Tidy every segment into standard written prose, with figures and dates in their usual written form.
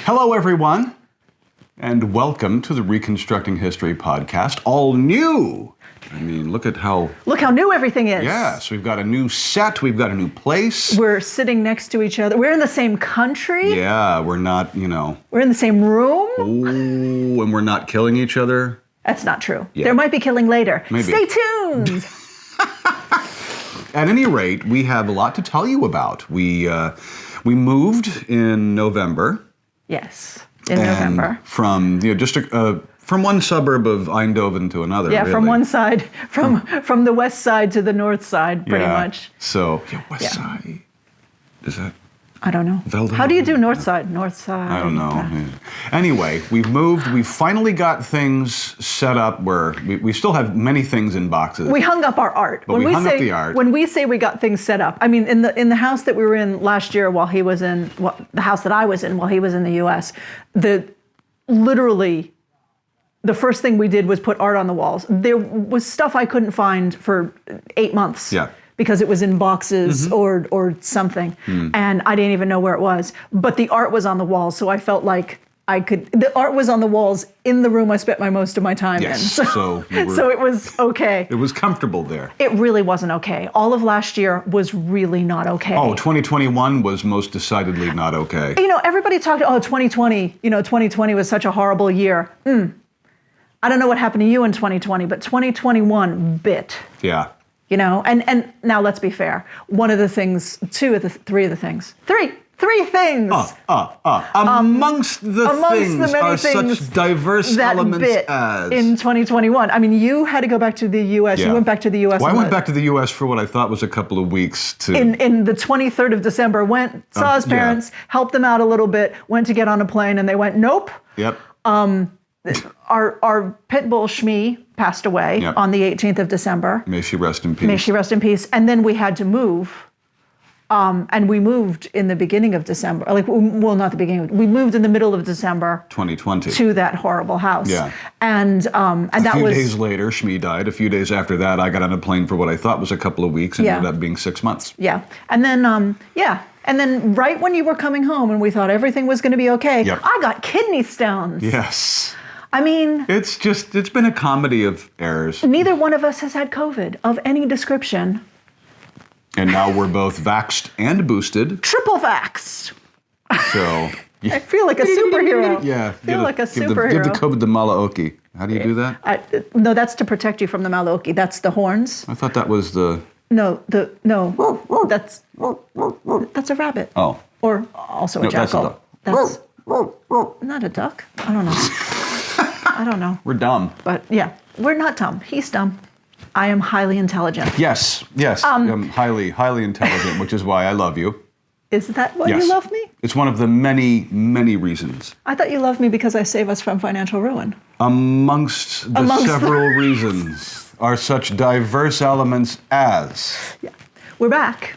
Hello, everyone, and welcome to the Reconstructing History podcast. All new. I mean, look how new everything is. Yes, we've got a new set. We've got a new place. We're sitting next to each other. We're in the same country. Yeah, we're not, We're in the same room. Oh, and we're not killing each other. That's not true. Yeah. There might be killing later. Maybe. Stay tuned. At any rate, we have a lot to tell you about. We moved in November. Yes, in November. From from one suburb of Eindhoven to another. Yeah, really. from one side, from the west side to the north side, pretty much. So west side. Is that? I don't know. Velden? How do you do north side? North side. I don't know. Anyway, we've moved. We finally got things set up where we still have many things in boxes. We hung up our art. But we hung up the art. When we say we got things set up, I mean in the house that we were in last year while he was in the house that I was in while he was in the U.S. Literally the first thing we did was put art on the walls. There was stuff I couldn't find for 8 months. Yeah. Because it was in boxes or something. And I didn't even know where it was. But the art was on the walls, so I felt like the art was on the walls in the room I spent most of my time in. So it was okay. It was comfortable there. It really wasn't okay. All of last year was really not okay. Oh, 2021 was most decidedly not okay. Everybody talked, 2020, 2020 was such a horrible year. I don't know what happened to you in 2020, but 2021 bit. Yeah. And now let's be fair. One of the things, three things. Amongst the many are things such diverse that elements bit as in 2021. I mean, you had to go back to the U.S. Yeah. You went back to the U.S. Well, I went back to the U.S. for what I thought was a couple of weeks to in the 23rd of December. Saw his parents, helped them out a little bit. Went to get on a plane, and they went, nope. Yep. Our pit bull Shmi passed away on the 18th of December. May she rest in peace. May she rest in peace. And then we had to move. And we moved in the beginning of December. Not the beginning. We moved in the middle of December 2020 to that horrible house. Yeah. And that was a few days later, Shmi died. A few days after that, I got on a plane for what I thought was a couple of weeks and ended up being 6 months. Yeah. And then And then right when you were coming home and we thought everything was going to be okay, I got kidney stones. Yes. I mean, it's been a comedy of errors. Neither one of us has had COVID of any description. And now we're both vaxxed and boosted. Triple vaxxed. So I feel like a superhero. Yeah. I feel like a superhero. Give the COVID to Malaoki. How do you do that? No, that's to protect you from the Malaoki. That's the horns. I thought that was the... No. That's a rabbit. Oh. Or also a jackal. That's a duck. That's not a duck. I don't know. I don't know. We're dumb. But yeah, we're not dumb. He's dumb. I am highly intelligent. Yes. I'm highly intelligent, which is why I love you. Is that why you love me? It's one of the many, many reasons. I thought you loved me because I save us from financial ruin. Amongst the several reasons are such diverse elements as... Yeah. We're back.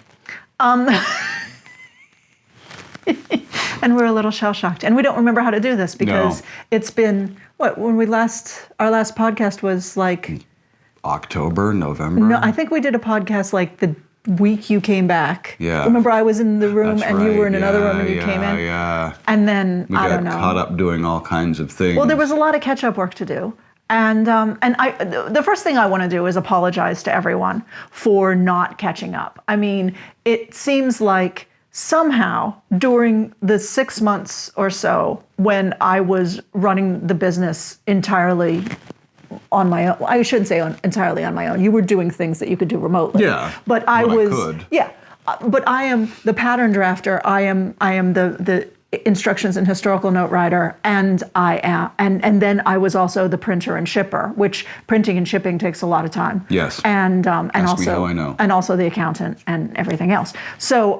And we're a little shell-shocked. And we don't remember how to do this because it's been, when our last podcast was like... October, November? No, I think we did a podcast like the week you came back. Yeah. Remember I was in the room That's and right. You were in another room and you came in? Yeah. And then, we got caught up doing all kinds of things. Well, there was a lot of catch-up work to do. And the first thing I want to do is apologize to everyone for not catching up. I mean, it seems like somehow during the 6 months or so when I was running the business entirely on my own, I shouldn't say entirely on my own. You were doing things that you could do remotely. Yeah, but I could. Yeah, but I am the pattern drafter. I am the instructions and historical note writer, and then I was also the printer and shipper, which printing and shipping takes a lot of time. Yes. And Ask also me how I know. And also the accountant and everything else. So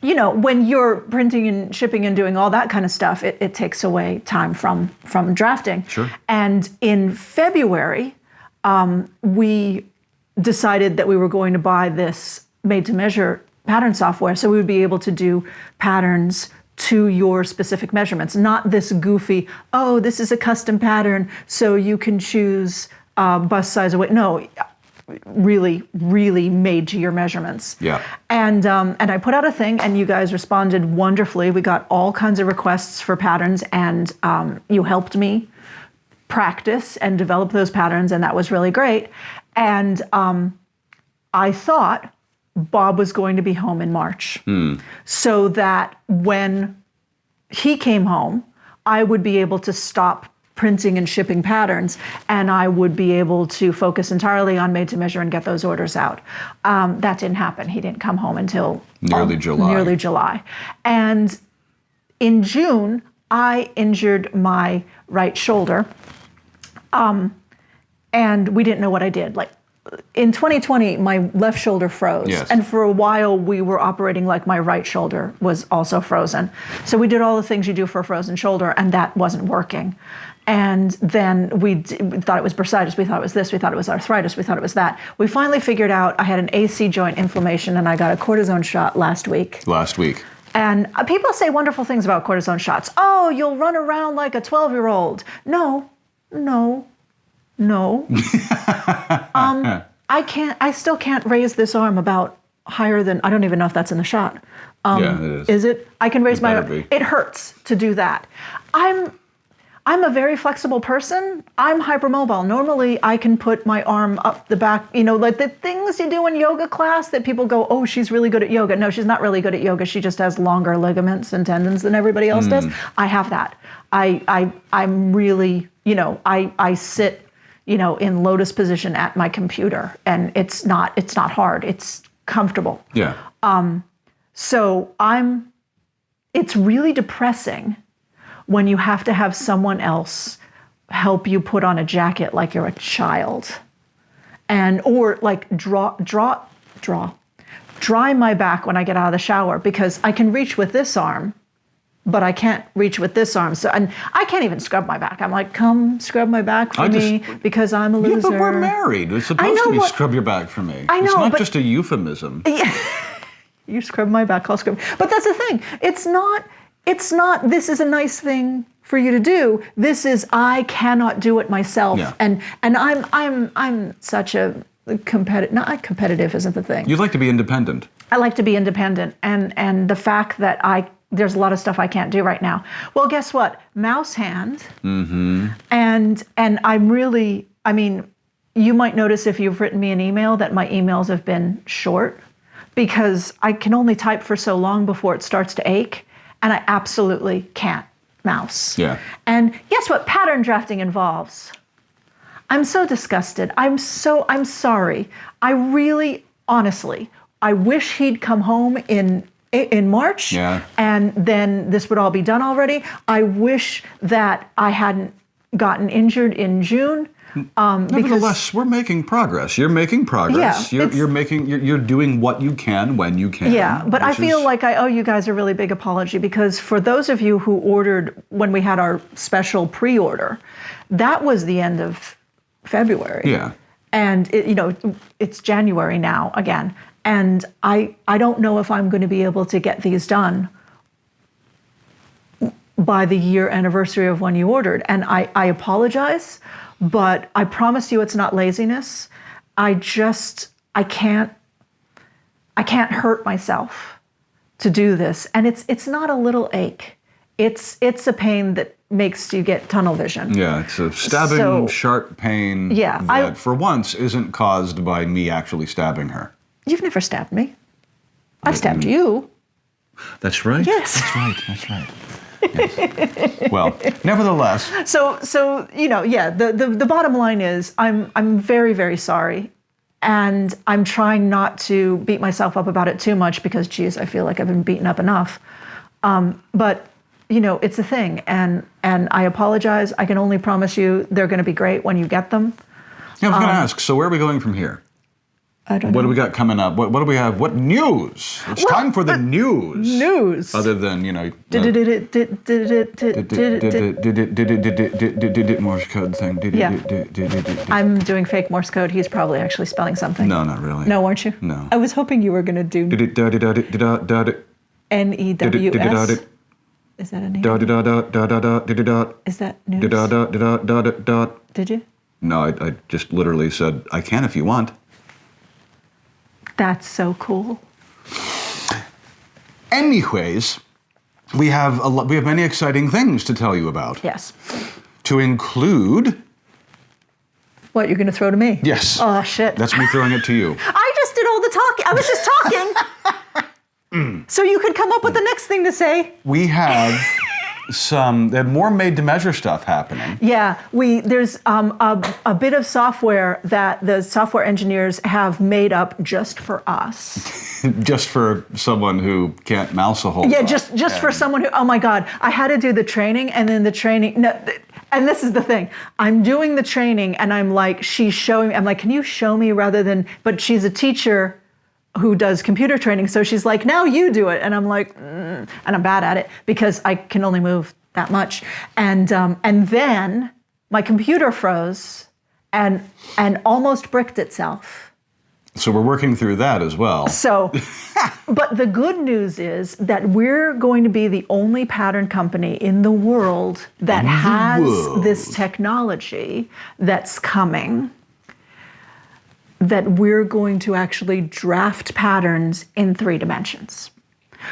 when you're printing and shipping and doing all that kind of stuff, it takes away time from drafting. Sure. And in February, we decided that we were going to buy this made-to-measure pattern software so we would be able to do patterns to your specific measurements, not this goofy, this is a custom pattern, so you can choose bust size away. No, really, really made to your measurements. Yeah. And I put out a thing, and you guys responded wonderfully. We got all kinds of requests for patterns, and you helped me practice and develop those patterns, and that was really great. And I thought Bob was going to be home in March, so that when he came home, I would be able to stop printing and shipping patterns, and I would be able to focus entirely on made to measure and get those orders out. That didn't happen. He didn't come home until Nearly July. And in June, I injured my right shoulder, and we didn't know what I did. Like, in 2020, my left shoulder froze. Yes. And for a while, we were operating like my right shoulder was also frozen. So we did all the things you do for a frozen shoulder, and that wasn't working. And then we thought it was bursitis, we thought it was this, we thought it was arthritis, we thought it was that. We finally figured out I had an AC joint inflammation, and I got a cortisone shot last week. And people say wonderful things about cortisone shots. Oh, you'll run around like a 12-year-old. No. I still can't raise this arm about higher than, I don't even know if that's in the shot. Yeah, it is. Is it? I can raise my better arm. be. It hurts to do that. I'm a very flexible person. I'm hypermobile. Normally, I can put my arm up the back, like the things you do in yoga class that people go, oh, she's really good at yoga. No, she's not really good at yoga. She just has longer ligaments and tendons than everybody else does. I have that. I'm really, I sit, in lotus position at my computer, and it's not hard. It's comfortable. Yeah. So it's really depressing when you have to have someone else help you put on a jacket like you're a child, or like dry my back when I get out of the shower, because I can reach with this arm, but I can't reach with this arm. So, and I can't even scrub my back. I'm like, come scrub my back for me because I'm a loser. Yeah, but we're married. It's supposed to be scrub your back for me. I know, it's not but just a euphemism. You scrub my back, I'll scrub. But that's the thing. It's not, this is a nice thing for you to do. This is, I cannot do it myself. Yeah. And I'm such a not competitive isn't the thing. You'd like to be independent. I like to be independent. And the fact that there's a lot of stuff I can't do right now. Well, guess what? Mouse hand. Mm-hmm. And I'm really, you might notice if you've written me an email that my emails have been short, because I can only type for so long before it starts to ache, and I absolutely can't mouse. Yeah. And guess what pattern drafting involves? I'm so disgusted. I'm sorry. I really, honestly, I wish he'd come home in March, yeah, and then this would all be done already. I wish that I hadn't gotten injured in June. Nevertheless, we're making progress. You're making progress. Yeah, you're doing what you can when you can. Yeah, but I feel like I owe you guys a really big apology, because for those of you who ordered when we had our special pre-order, that was the end of February. Yeah. And it's January now again. And I don't know if I'm going to be able to get these done by the year anniversary of when you ordered. And I apologize, but I promise you it's not laziness. I can't hurt myself to do this. And it's not a little ache. It's a pain that makes you get tunnel vision. Yeah, it's a stabbing, sharp pain that for once isn't caused by me actually stabbing her. You've never stabbed me. I've stabbed you. That's right. Yes. That's right. Yes. Well, nevertheless. So the bottom line is I'm very, very sorry. And I'm trying not to beat myself up about it too much, because, geez, I feel like I've been beaten up enough. But it's a thing, and I apologize. I can only promise you they're going to be great when you get them. Yeah, I was going to ask, so where are we going from here? I don't know. What do we got coming up? What do we have? What news? It's time for the news. News. Other than, Morse code thing. Yeah. I'm doing fake Morse code. He's probably actually spelling something. No, not really. No, weren't you? No. I was hoping you were going to do NEWS. Is that a name? Is that news? Did you? No, I just literally said, I can if you want. That's so cool. Anyways, we have many exciting things to tell you about. Yes. To include... What, you're going to throw to me? Yes. Oh, shit. That's me throwing it to you. I just did all the talking. I was just talking. So you could come up with the next thing to say. We have more made-to-measure stuff happening. Yeah, there's a bit of software that the software engineers have made up just for us. Just for someone who can't mouse a whole lot. Yeah, just for someone who, oh my God, I had to do the training, and then the training, no, and this is the thing. I'm doing the training, and I'm like, she's showing me, I'm like, can you show me rather than, but she's a teacher who does computer training, so she's like, now you do it. And I'm like, and I'm bad at it because I can only move that much. And then my computer froze and almost bricked itself. So we're working through that as well. So, but the good news is that we're going to be the only pattern company in the world that has this technology that's coming, that we're going to actually draft patterns in 3 dimensions.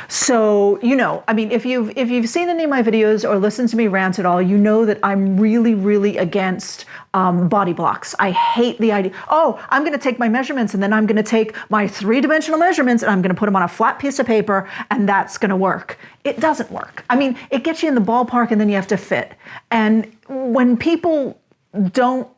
So, I mean, if you've seen any of my videos or listened to me rant at all, you know that I'm really, really against body blocks. I hate the idea, I'm going to take my measurements and then I'm going to take my 3-dimensional measurements and I'm going to put them on a flat piece of paper and that's going to work. It doesn't work. I mean, it gets you in the ballpark and then you have to fit. And when people don't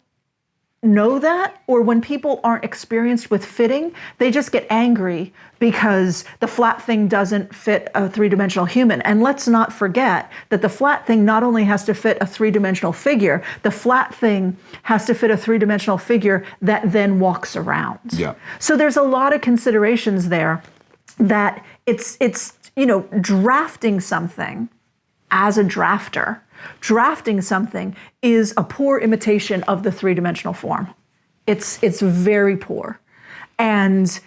know that, or when people aren't experienced with fitting, they just get angry because the flat thing doesn't fit a 3-dimensional human. And let's not forget that the flat thing not only has to fit a 3-dimensional figure, the flat thing has to fit a 3-dimensional figure that then walks around. Yeah. So there's a lot of considerations there that it's drafting something as a drafter. Drafting something is a poor imitation of the 3-dimensional form. It's very poor. And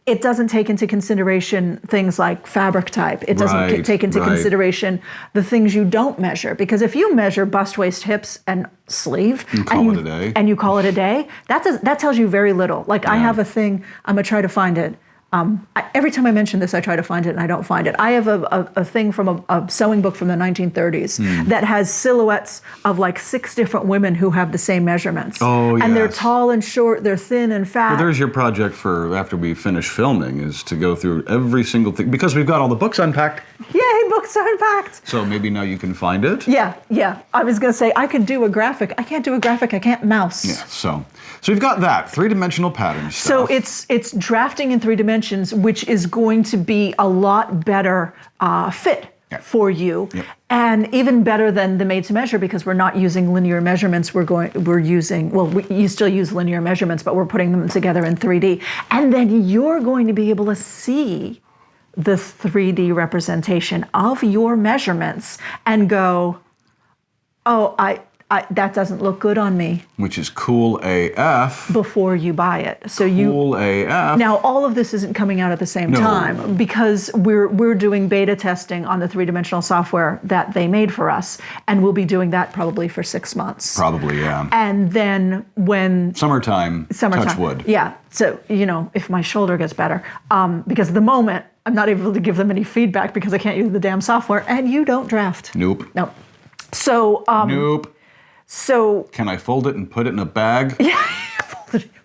it doesn't take into consideration things like fabric type. It doesn't take into consideration the things you don't measure. Because if you measure bust, waist, hips, and sleeve, and you call it a day, that tells you very little. Like I have a thing, I'm gonna try to find it. Every time I mention this, I try to find it and I don't find it. I have a thing from a sewing book from the 1930s that has silhouettes of like 6 different women who have the same measurements. Oh, yes. And they're tall and short, they're thin and fat. Well, there's your project for after we finish filming, is to go through every single thing, because we've got all the books unpacked. Yay, books are unpacked. So maybe now you can find it? Yeah. I was going to say, I could do a graphic. I can't do a graphic, I can't mouse. Yeah, so we've got that, 3-dimensional patterns stuff. So it's drafting in 3 dimensions, which is going to be a lot better fit for you, and even better than the made to measure, because we're not using linear measurements. We're using, you still use linear measurements, but we're putting them together in 3D, and then you're going to be able to see the 3D representation of your measurements and go, that doesn't look good on me. Which is cool AF. Before you buy it. So cool AF. Now, all of this isn't coming out at the same time, because we're doing beta testing on the 3-dimensional software that they made for us, and we'll be doing that probably for 6 months. Probably, yeah. And then when... Summertime. Touch wood. Yeah. So, if my shoulder gets better, because at the moment, I'm not able to give them any feedback because I can't use the damn software, and you don't draft. Nope. So... nope. So... Can I fold it and put it in a bag? Yeah,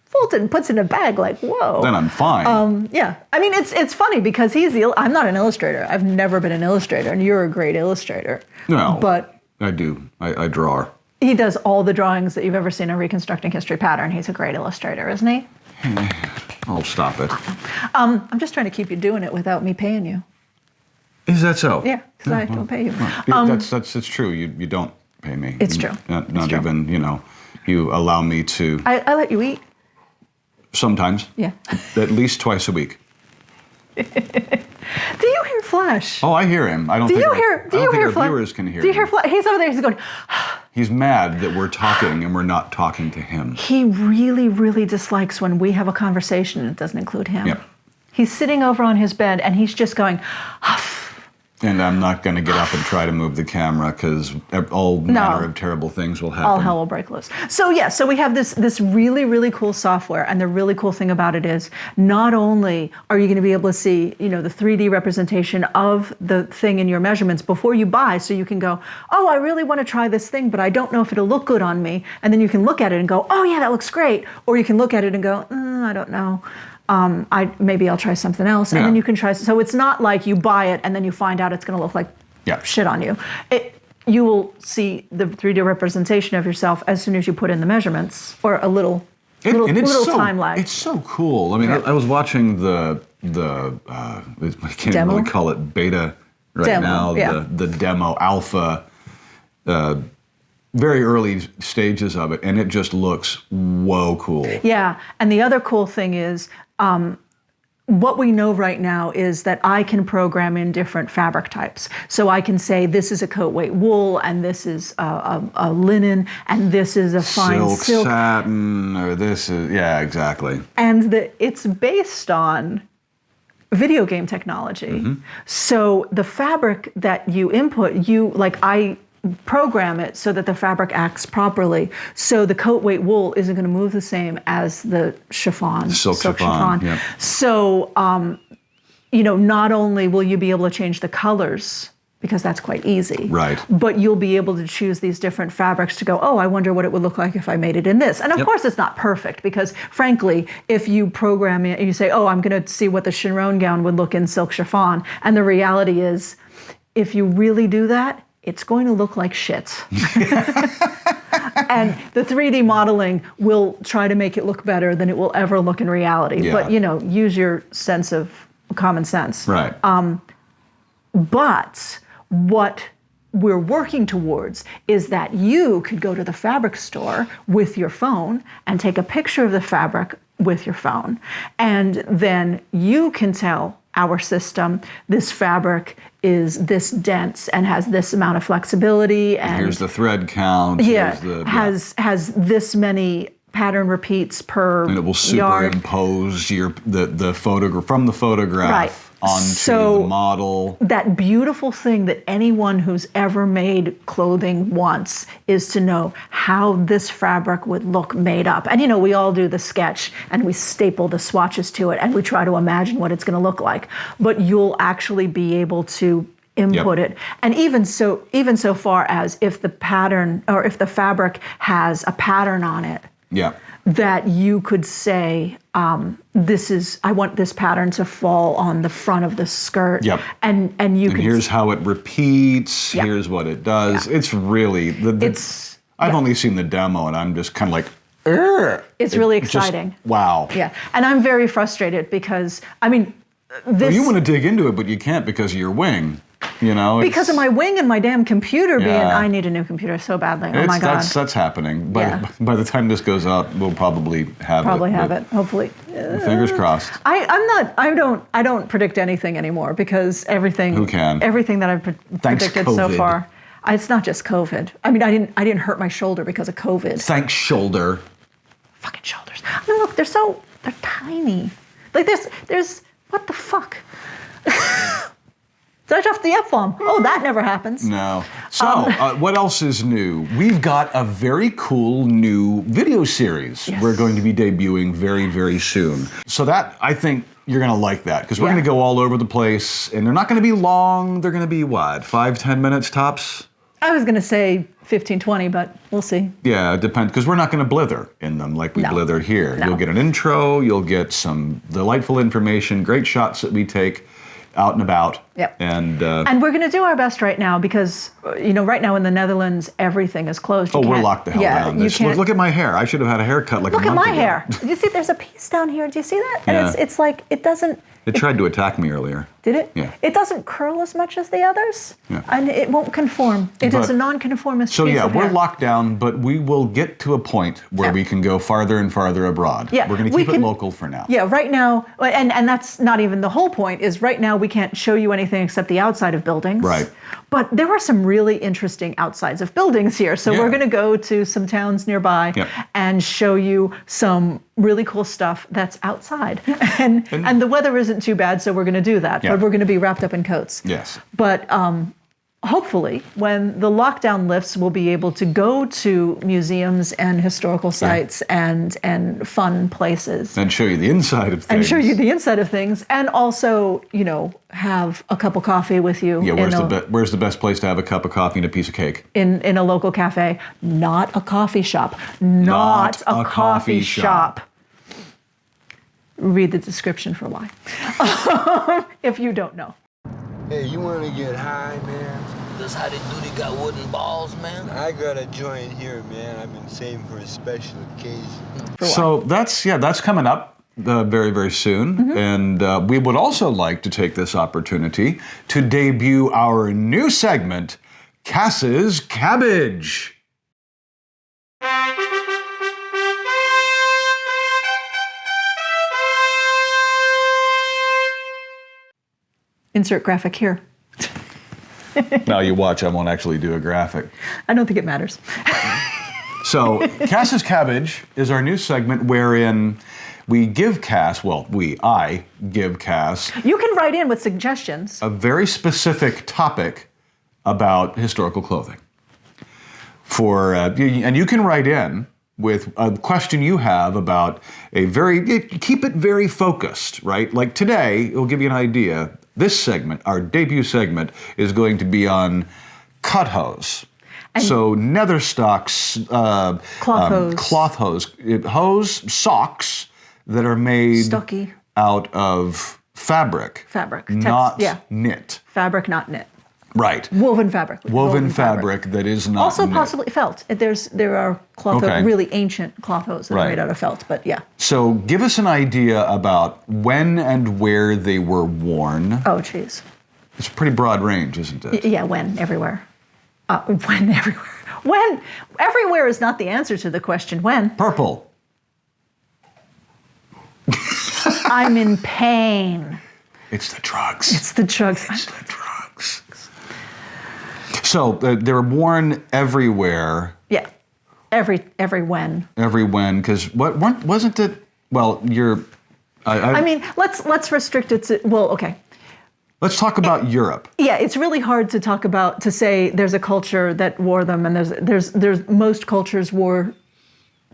fold it and puts it in a bag, like, whoa. Then I'm fine. Yeah. I mean, it's funny because I'm not an illustrator. I've never been an illustrator, and you're a great illustrator. No, but I do. I draw. He does all the drawings that you've ever seen in Reconstructing History Pattern. He's a great illustrator, isn't he? I'll stop it. I'm just trying to keep you doing it without me paying you. Is that so? Yeah, because I don't pay you. That's true. You don't pay me. It's true. Not even, you allow me to... I let you eat. Sometimes. Yeah. At least twice a week. Do you hear Flash? Oh, I hear him. I don't think our Flash? viewers can hear him. Do you hear Flash? He's over there, he's going... He's mad that we're talking and we're not talking to him. He really, really dislikes when we have a conversation and it doesn't include him. Yep. He's sitting over on his bed and he's just going, huff, And I'm not going to get up and try to move the camera because all manner of terrible things will happen. All hell will break loose. So so we have this really, really cool software, and the really cool thing about it is not only are you going to be able to see, the 3D representation of the thing in your measurements before you buy, so you can go, oh, I really want to try this thing, but I don't know if it'll look good on me, and then you can look at it and go, oh yeah, that looks great, or you can look at it and go, I don't know. Maybe I'll try something else, and then you can try. So it's not like you buy it and then you find out it's going to look like shit on you. You will see the 3D representation of yourself as soon as you put in the measurements, or a little time lag. It's so cool. I mean, I was watching the I can't demo? really call it beta now. The demo alpha. Very early stages of it, and it just looks cool. Yeah, and the other cool thing is, what we know right now is that I can program in different fabric types. So I can say this is a coat weight wool, and this is a linen, and this is a fine silk. Satin, or this is, exactly. And it's based on video game technology. Mm-hmm. So the fabric that you input, I program it so that the fabric acts properly. So the coat weight wool isn't going to move the same as the chiffon, silk chiffon. Yep. So, not only will you be able to change the colors, because that's quite easy, right? But you'll be able to choose these different fabrics to go, oh, I wonder what it would look like if I made it in this. And of course, it's not perfect, because frankly, if you program it, you say, oh, I'm going to see what the Chiron gown would look in silk chiffon, and the reality is, if you really do that, it's going to look like shit. And the 3D modeling will try to make it look better than it will ever look in reality. Yeah. But, use your sense of common sense. Right. But what we're working towards is that you could go to the fabric store with your phone and take a picture of the fabric with your phone. And then you can tell our system, this fabric is this dense and has this amount of flexibility, and here's the thread count. Has this many pattern repeats per yard. And it will superimpose the photograph from the photograph onto the model. That beautiful thing that anyone who's ever made clothing wants is to know how this fabric would look made up. And we all do the sketch and we staple the swatches to it and we try to imagine what it's going to look like. But you'll actually be able to input it. And even so far as if the pattern, or if the fabric has a pattern on it, that you could say, I want this pattern to fall on the front of the skirt. And here's how it repeats. Here's what it does. It's really I've only seen the demo, and I'm just kind of like, it's really exciting. Wow. Yeah, and I'm very frustrated because you want to dig into it, but you can't because of your wing. Because of my wing and my damn computer being, I need a new computer so badly. Oh my God. That's happening. By the time this goes out, we'll probably have it. Hopefully. Fingers crossed. I don't predict anything anymore, because everything that I've predicted so far. It's not just COVID. I didn't hurt my shoulder because of COVID. Thanks, shoulder. Fucking shoulders. Look, they're tiny. Like there's what the fuck? Did I drop the F-bomb? Oh, that never happens. No. So, what else is new? We've got a very cool new video series we're going to be debuting very, very soon. So that, I think you're going to like that, because we're going to go all over the place, and they're not going to be long. They're going to be, 5-10 minutes tops? I was going to say 15, 20, but we'll see. Yeah, it depends, because we're not going to blither in them like we blither here. No. You'll get an intro, you'll get some delightful information, great shots that we take out and about. And we're going to do our best right now, because right now in the Netherlands everything is closed. We're locked the hell down. Look at my hair. I should have had a haircut like a month ago. Look at my hair. Do you see? There's a piece down here. Do you see that? And it's like it doesn't. It tried to attack me earlier. Did it? Yeah. It doesn't curl as much as the others. Yeah. And it won't conform. It is a non-conformist piece of hair. We're locked down, but we will get to a point where we can go farther and farther abroad. Yeah. We're going to keep it local for now. Yeah, right now, and that's not even the whole point, is right now we can't show you anything except the outside of buildings. Right. But there are some really interesting outsides of buildings here. So we're going to go to some towns nearby and show you some really cool stuff that's outside. And the weather isn't too bad, so we're going to do that. Yeah. But we're going to be wrapped up in coats. Yes. But hopefully, when the lockdown lifts, we'll be able to go to museums and historical sites and fun places. And show you the inside of things. And show you the inside of things. And also, have a cup of coffee with you. Yeah, where's the best place to have a cup of coffee and a piece of cake? In a local cafe. Not a coffee shop. Not a coffee shop. Read the description for why. If you don't know. Hey, you want to get high, man? That's how they do. They got wooden balls, man. I got a joint here, man. I've been saving for a special occasion. So that's coming up very, very soon. Mm-hmm. And we would also like to take this opportunity to debut our new segment, Cass's Cabbage. Insert graphic here. Now you watch, I won't actually do a graphic. I don't think it matters. So, Cass's Cabbage is our new segment wherein we give Cass, I give Cass You can write in with suggestions. a very specific topic about historical clothing. And you can write in with a question you have about keep it very focused, right? Like today, it'll give you an idea. This segment, our debut segment, is going to be on cut hose. So nether stocks, cloth hose, socks that are made Stocky. out of fabric. Not knit. Fabric, not knit. Right. Woven fabric. Woven fabric that is not Also knit. possibly felt. There are really ancient cloth hose that are made out of felt, but yeah. So give us an idea about when and where they were worn. Oh, jeez. It's a pretty broad range, isn't it? Yeah, when, everywhere. When, everywhere. When? Everywhere is not the answer to the question when. Purple. I'm in pain. It's the drugs. It's the drugs. It's the drugs. So they were worn everywhere. Yeah. Every when. Every when, because wasn't it? Well, I mean, let's restrict it to. Well, okay. Let's talk about Europe. Yeah, it's really hard to say there's a culture that wore them, and there's most cultures wore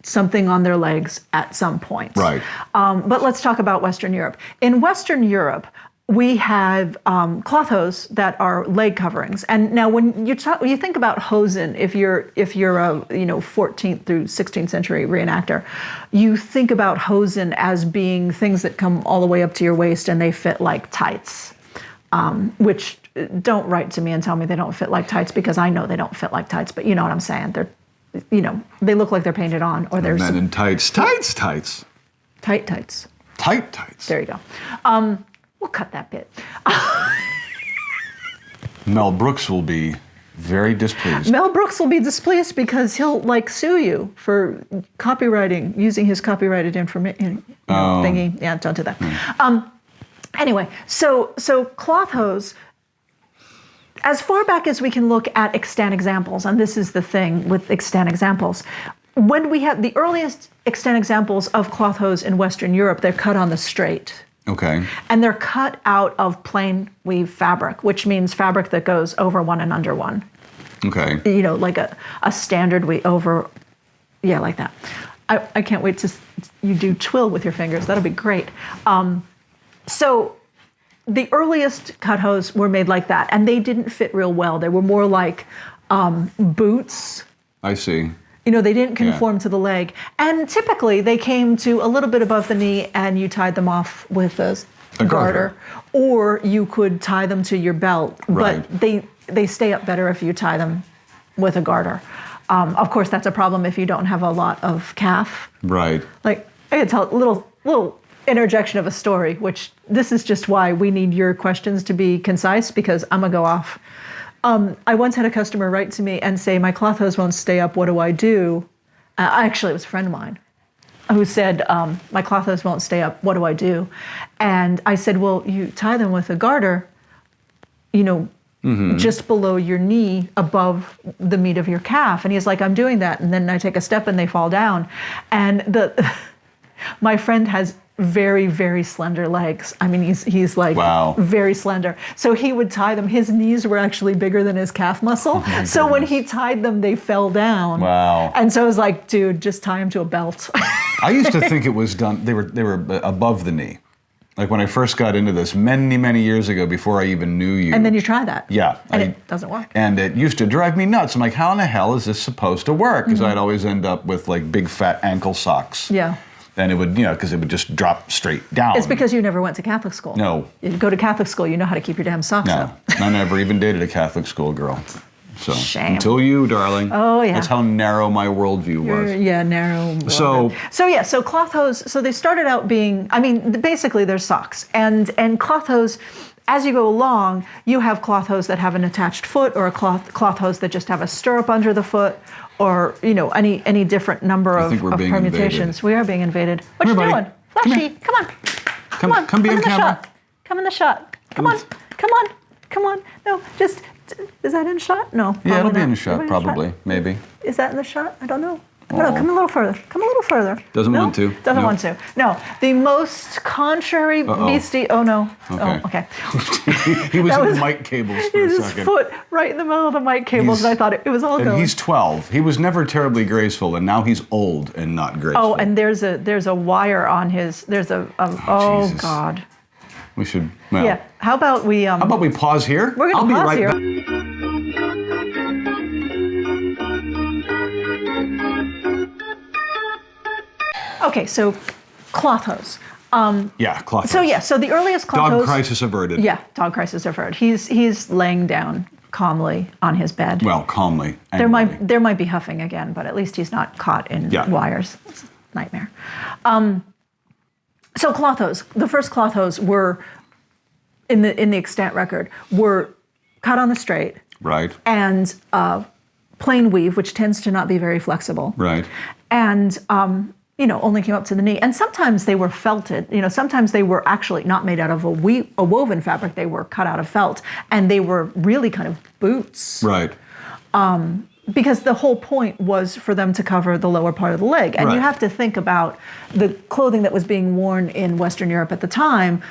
something on their legs at some point. Right. But let's talk about Western Europe. In Western Europe, we have cloth hose that are leg coverings. And now when you think about hosen, if you're a 14th through 16th century reenactor, you think about hosen as being things that come all the way up to your waist and they fit like tights. Which don't write to me and tell me they don't fit like tights, because I know they don't fit like tights, but you know what I'm saying. They're, they look like they're painted on, or there's men in tights. Tights. Tights. Tight tights. There you go. We'll cut that bit. Mel Brooks will be very displeased. Mel Brooks will be displeased because he'll sue you for copywriting, using his copyrighted information thingy. Yeah, don't do that. Anyway, so cloth hose, as far back as we can look at extant examples, and this is the thing with extant examples, when we have the earliest extant examples of cloth hose in Western Europe, they're cut on the straight. Okay. And they're cut out of plain weave fabric, which means fabric that goes over one and under one. Okay. Like a standard weave over, like that. I can't wait to you do twill with your fingers. That'll be great. So the earliest cut hose were made like that, and they didn't fit real well. They were more like boots. I see. They didn't conform to the leg. And typically they came to a little bit above the knee and you tied them off with a garter. Or you could tie them to your belt. Right. But they stay up better if you tie them with a garter. Of course, that's a problem if you don't have a lot of calf. Right. I could tell a little interjection of a story, which this is just why we need your questions to be concise, because I'm going to go off. I once had a customer write to me and say, my cloth hose won't stay up, what do I do? Actually, it was a friend of mine who said, my cloth hose won't stay up, what do I do? And I said, well, you tie them with a garter, just below your knee, above the meat of your calf. And he's like, I'm doing that. And then I take a step and they fall down. And My friend has very, very slender legs. I mean, he's like Wow. very slender. So he would tie them. His knees were actually bigger than his calf muscle. So when he tied them, they fell down. Wow. And so I was like, dude, just tie him to a belt. I used to think it was done. They were above the knee. Like when I first got into this many, many years ago, before I even knew you. And then you try that. Yeah. And it doesn't work. And it used to drive me nuts. I'm like, how in the hell is this supposed to work? Because I'd always end up with like big fat ankle socks. Yeah. And it would, because it would just drop straight down. It's because you never went to Catholic school. No. You go to Catholic school, you know how to keep your damn socks No. up. I never even dated a Catholic school girl. So Shame. until you, darling. Oh, yeah. That's how narrow my worldview was. Yeah, narrow. So cloth hose. So they started out being. I mean, basically they're socks, and cloth hose. As you go along, you have cloth hose that have an attached foot, or a cloth hose that just have a stirrup under the foot, or any different number of permutations. Invaded. We are being invaded. What you buddy. doing, Flashy? Come on. Come be in on the camera. shot. Come in the shot. Come on. No, just. Is that in the shot? No. Yeah, it'll be not. in the shot, It'll be in the probably, shot. maybe. Is that in the shot? I don't know. No, come a little further. Doesn't No? want to. Doesn't No. want to. No. The most contrary beastie. Oh no. Okay. Oh, okay. He was That in was- the mic cables for a His second. foot right in the middle of the mic cables, and I thought it was all And going. he's 12. He was never terribly graceful, and now he's old and not graceful. Oh, and there's a wire on his. There's oh Jesus. God. We should. Well, Yeah. How about we? How about we pause here? We're gonna I'll be pause right here. back. Okay, so cloth hose. Yeah, cloth. So yeah, so the earliest cloth Dog hose. crisis averted. Yeah, dog crisis averted. He's laying down calmly on his bed. Well, calmly. There angrily. might be huffing again, but at least he's not caught in Yeah. wires. It's a nightmare. So cloth hose. The first cloth hose were in the extant record were cut on the straight Right. and plain weave, which tends to not be very flexible. Right. And only came up to the knee. And sometimes they were felted. Sometimes they were actually not made out of a woven fabric. They were cut out of felt, and they were really kind of boots. Right. Because the whole point was for them to cover the lower part of the leg. And you Right. have to think about the clothing that was being worn in Western Europe at the time.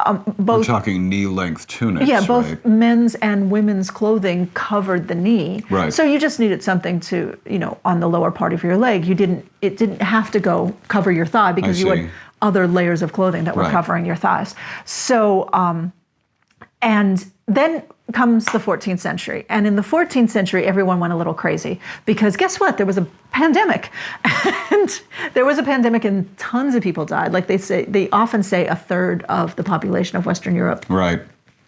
We're Both talking knee-length tunics. Yeah, both Right? men's and women's clothing covered the knee. Right. So you just needed something to, on the lower part of your leg. It didn't have to go cover your thigh because you see. had other layers of clothing that were Right. covering your thighs. So, and then comes the 14th century. And in the 14th century, everyone went a little crazy because guess what? There was a pandemic. And there was a pandemic and tons of people died. Like they often say a third of the population of Western Europe Right.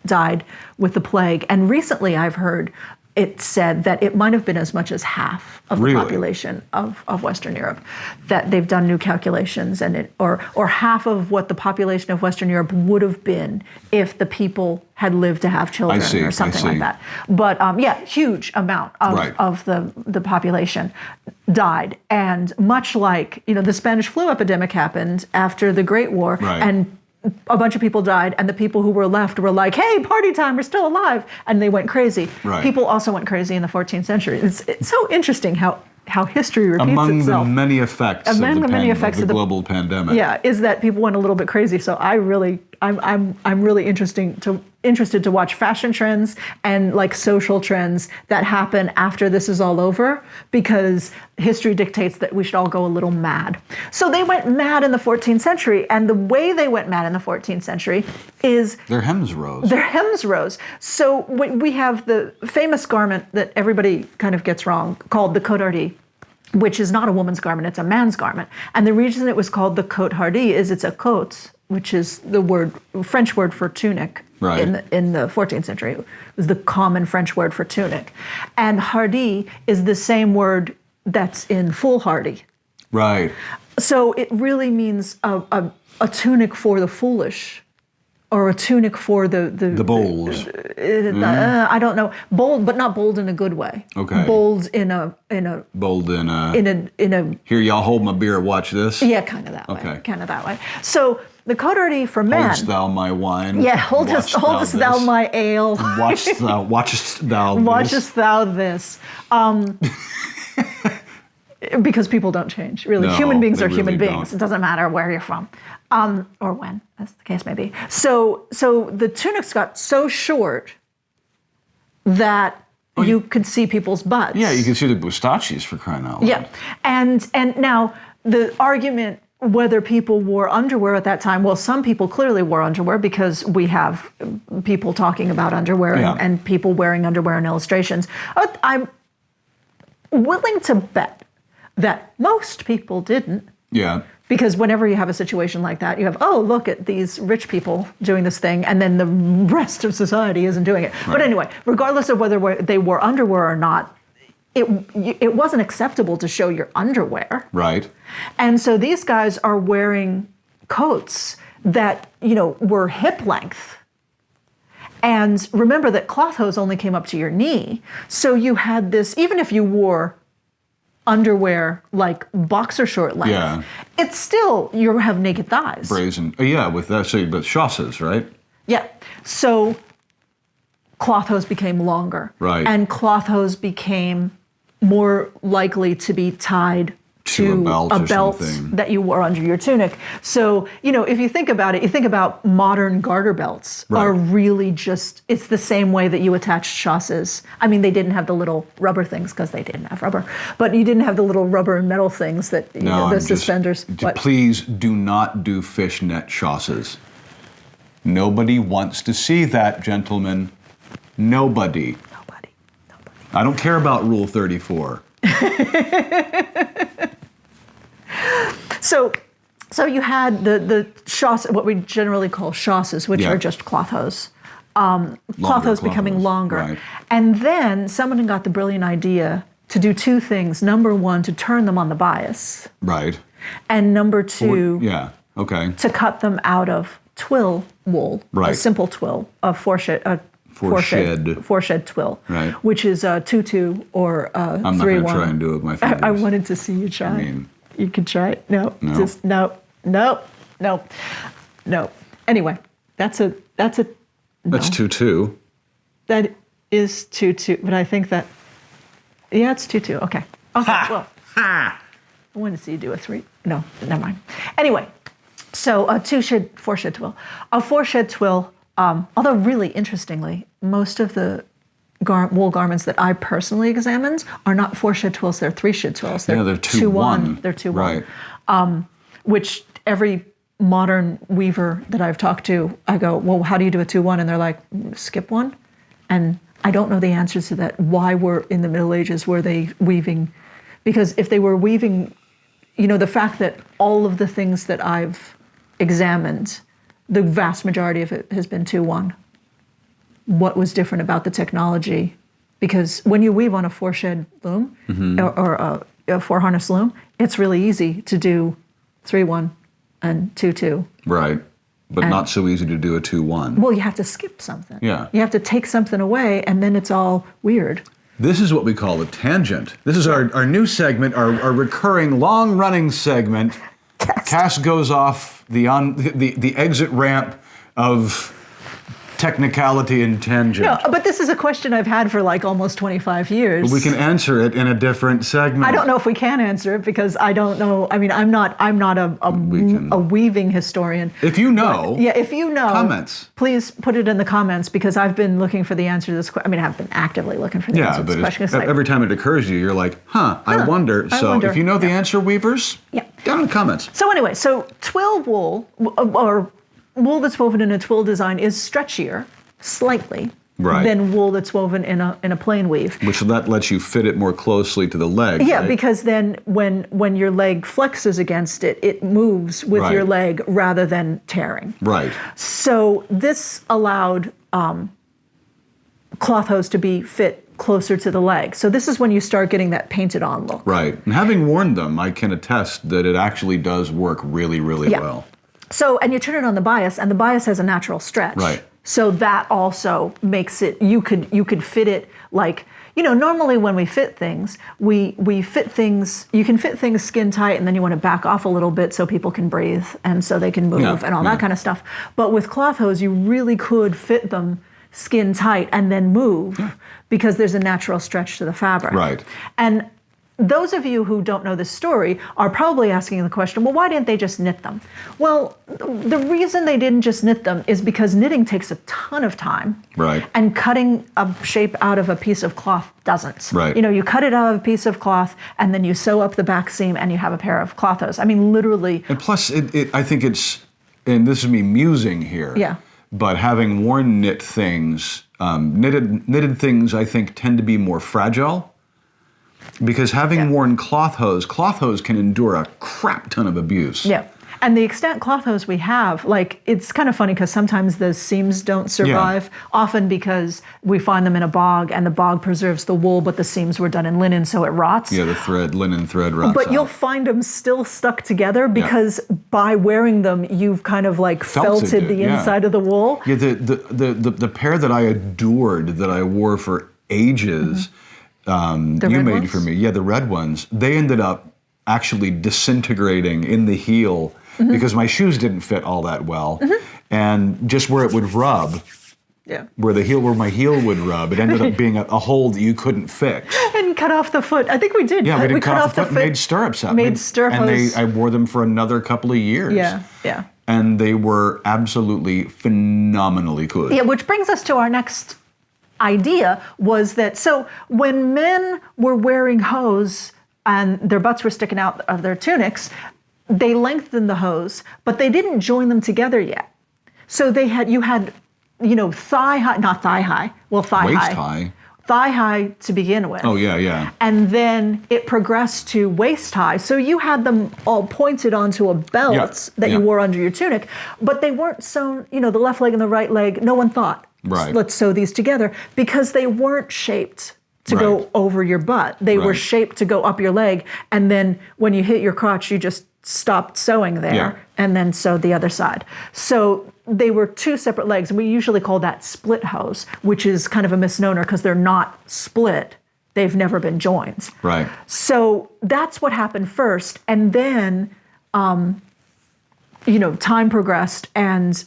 died with the plague. And recently I've heard it said that it might have been as much as half of the Really? population of Western Europe. That they've done new calculations and or half of what the population of Western Europe would have been if the people had lived to have children see, or something I like see. that. But huge amount Right. of the population died. And much like, the Spanish flu epidemic happened after the Great War, Right. and a bunch of people died, and the people who were left were like, hey, party time, we're still alive. And they went crazy. Right. People also went crazy in the 14th century. It's so interesting how history repeats Among itself. the many effects Among of the many effects the of the- global pandemic. Yeah, is that people went a little bit crazy. So I'm really interested to watch fashion trends and like social trends that happen after this is all over, because history dictates that we should all go a little mad. So they went mad in the 14th century, and the way they went mad in the 14th century is Their hems rose. their hems rose. So we have the famous garment that everybody kind of gets wrong called the cote hardie, which is not a woman's garment, it's a man's garment. And the reason it was called the cote hardie is it's a cote, which is the French word for tunic. Right. In the 14th century. It was the common French word for tunic. And hardie is the same word that's in foolhardy. Right. So it really means a tunic for the foolish, or a tunic for the bold. I don't know, bold, but not bold in a good way. Okay. Bold in a Bold in a. in a Here, y'all hold my beer. Watch this. yeah, kind of that way. Okay. Kind of that way. So the cote hardie for men. Holdest thou my wine? Yeah, holdest thou this? my ale. Watchest thou this? Watchest thou this? because people don't change, really. No, Human beings they are human really beings. don't. It doesn't matter where you're from, or when, as the case may be. So the tunics got so short that you could see people's butts. Yeah, you can see the Bustachis for crying out loud. Yeah, and now the argument whether people wore underwear at that time, well, some people clearly wore underwear because we have people talking about underwear and people wearing underwear in illustrations. I'm willing to bet that most people didn't. Yeah. Because whenever you have a situation like that, you have, oh, look at these rich people doing this thing, and then the rest of society isn't doing it. Right. But anyway, regardless of whether they wore underwear or not, it wasn't acceptable to show your underwear. Right. And so these guys are wearing coats that, were hip length. And remember that cloth hose only came up to your knee. So you had this, even if you wore underwear like boxer short length, it's still, you have naked thighs. Brazen. With that, so but chausses, right? Yeah. So cloth hose became longer. Right. And cloth hose became more likely to be tied to a belt that you wore under your tunic. So, if you think about it, you think about modern garter belts are really just, it's the same way that you attach chausses. I mean, they didn't have the little rubber things because they didn't have rubber, but you didn't have the little rubber and metal things that, the suspenders. Please do not do fishnet chausses. Nobody wants to see that, gentlemen. Nobody. I don't care about Rule 34. So you had the chausse, what we generally call chausses, which are just cloth hose. Cloth hose becoming longer. Right. And then someone got the brilliant idea to do two things. Number one, to turn them on the bias. Right. And number two, to cut them out of twill wool, a simple twill, a foreshed twill, which is a 2-2 or a 3-1. I'm not going to try and do it with my fingers. I wanted to see you try. You can try it. No. Anyway, that's 2-2. That is 2-2, but I think that, it's 2-2. Okay. Well, I wanted to see you do a 3. No, never mind. Anyway, so a foreshed twill. A foreshed twill, although really interestingly, most of the wool garments that I personally examined are not foreshed twills, they're 3-shed twills. They're 2-1. They're 2-1. Right. Which every modern weaver that I've talked to, I go, well, how do you do a 2-1? And they're like, skip one. And I don't know the answers to that. Why were, in the Middle Ages, were they weaving? Because if they were weaving, the fact that all of the things that I've examined, the vast majority of it has been 2-1. What was different about the technology? Because when you weave on a foreshed loom or a four-harness loom, it's really easy to do 3-1 and 2-2. Right, but not so easy to do a 2-1. Well, you have to skip something. Yeah. You have to take something away, and then it's all weird. This is what we call a tangent. This is our new segment, our recurring, long-running segment. Cass goes off the exit ramp of technicality and tangent. No, but this is a question I've had for like almost 25 years. But we can answer it in a different segment. I don't know if we can answer it because I don't know. I mean, I'm not a weaving historian. If you know, if you know, comments. Please put it in the comments because I've been looking for the answer to this question. I mean, I've been actively looking for the answer to this question. Every time it occurs to you, you're like, I wonder. So if you know the answer, weavers, down in the comments. So anyway, twill wool or wool that's woven in a twill design is stretchier, slightly, than wool that's woven in a plain weave. Which that lets you fit it more closely to the leg. Yeah, because then when your leg flexes against it, it moves with your leg rather than tearing. Right. So this allowed cloth hose to be fit closer to the leg. So this is when you start getting that painted on look. Right. And having worn them, I can attest that it actually does work really, really well. So, and you turn it on the bias, and the bias has a natural stretch. Right. So that also makes it, you could fit it like, normally when we fit things, we fit things, you can fit things skin tight and then you want to back off a little bit so people can breathe and so they can move and all that kind of stuff. But with cloth hose, you really could fit them skin tight and then move because there's a natural stretch to the fabric. Right. And those of you who don't know this story are probably asking the question, well, why didn't they just knit them? Well, the reason they didn't just knit them is because knitting takes a ton of time. Right. And cutting a shape out of a piece of cloth doesn't. Right. You know, you cut it out of a piece of cloth and then you sew up the back seam and you have a pair of cloth hose. I mean, literally. And plus, I think it's, and this is me musing here. Yeah. But having worn knit things, knitted things, I think, tend to be more fragile. Because having worn cloth hose can endure a crap ton of abuse. Yeah. And the extent cloth hose we have, like, it's kind of funny because sometimes the seams don't survive, often because we find them in a bog and the bog preserves the wool, but the seams were done in linen, so it rots. Yeah, the linen thread rots But out. you'll find them still stuck together because by wearing them, you've kind of like felted the inside of the wool. Yeah, the pair that I adored that I wore for ages, you made ones? for me. Yeah, the red ones. They ended up actually disintegrating in the heel because my shoes didn't fit all that well. And just where it would rub, where my heel would rub, it ended up being a hole that you couldn't fix. And cut off the foot. I think we did. Yeah, we did cut off the foot and made stirrups out. Made stirrup hose. And I wore them for another couple of years. Yeah, yeah. And they were absolutely phenomenally good. Yeah, which brings us to our next idea was that, so when men were wearing hose and their butts were sticking out of their tunics, they lengthened the hose, but they didn't join them together yet. So you had, thigh high, Waist high. thigh high to begin with. Oh, yeah. And then it progressed to waist high. So you had them all pointed onto a belt that you wore under your tunic, but they weren't sewn, the left leg and the right leg, no one thought, let's sew these together, because they weren't shaped to go over your butt. They were shaped to go up your leg, and then when you hit your crotch, you just stopped sewing there and then sewed the other side. So they were two separate legs, and we usually call that split hose, which is kind of a misnomer because they're not split. They've never been joined. Right. So that's what happened first, and then time progressed and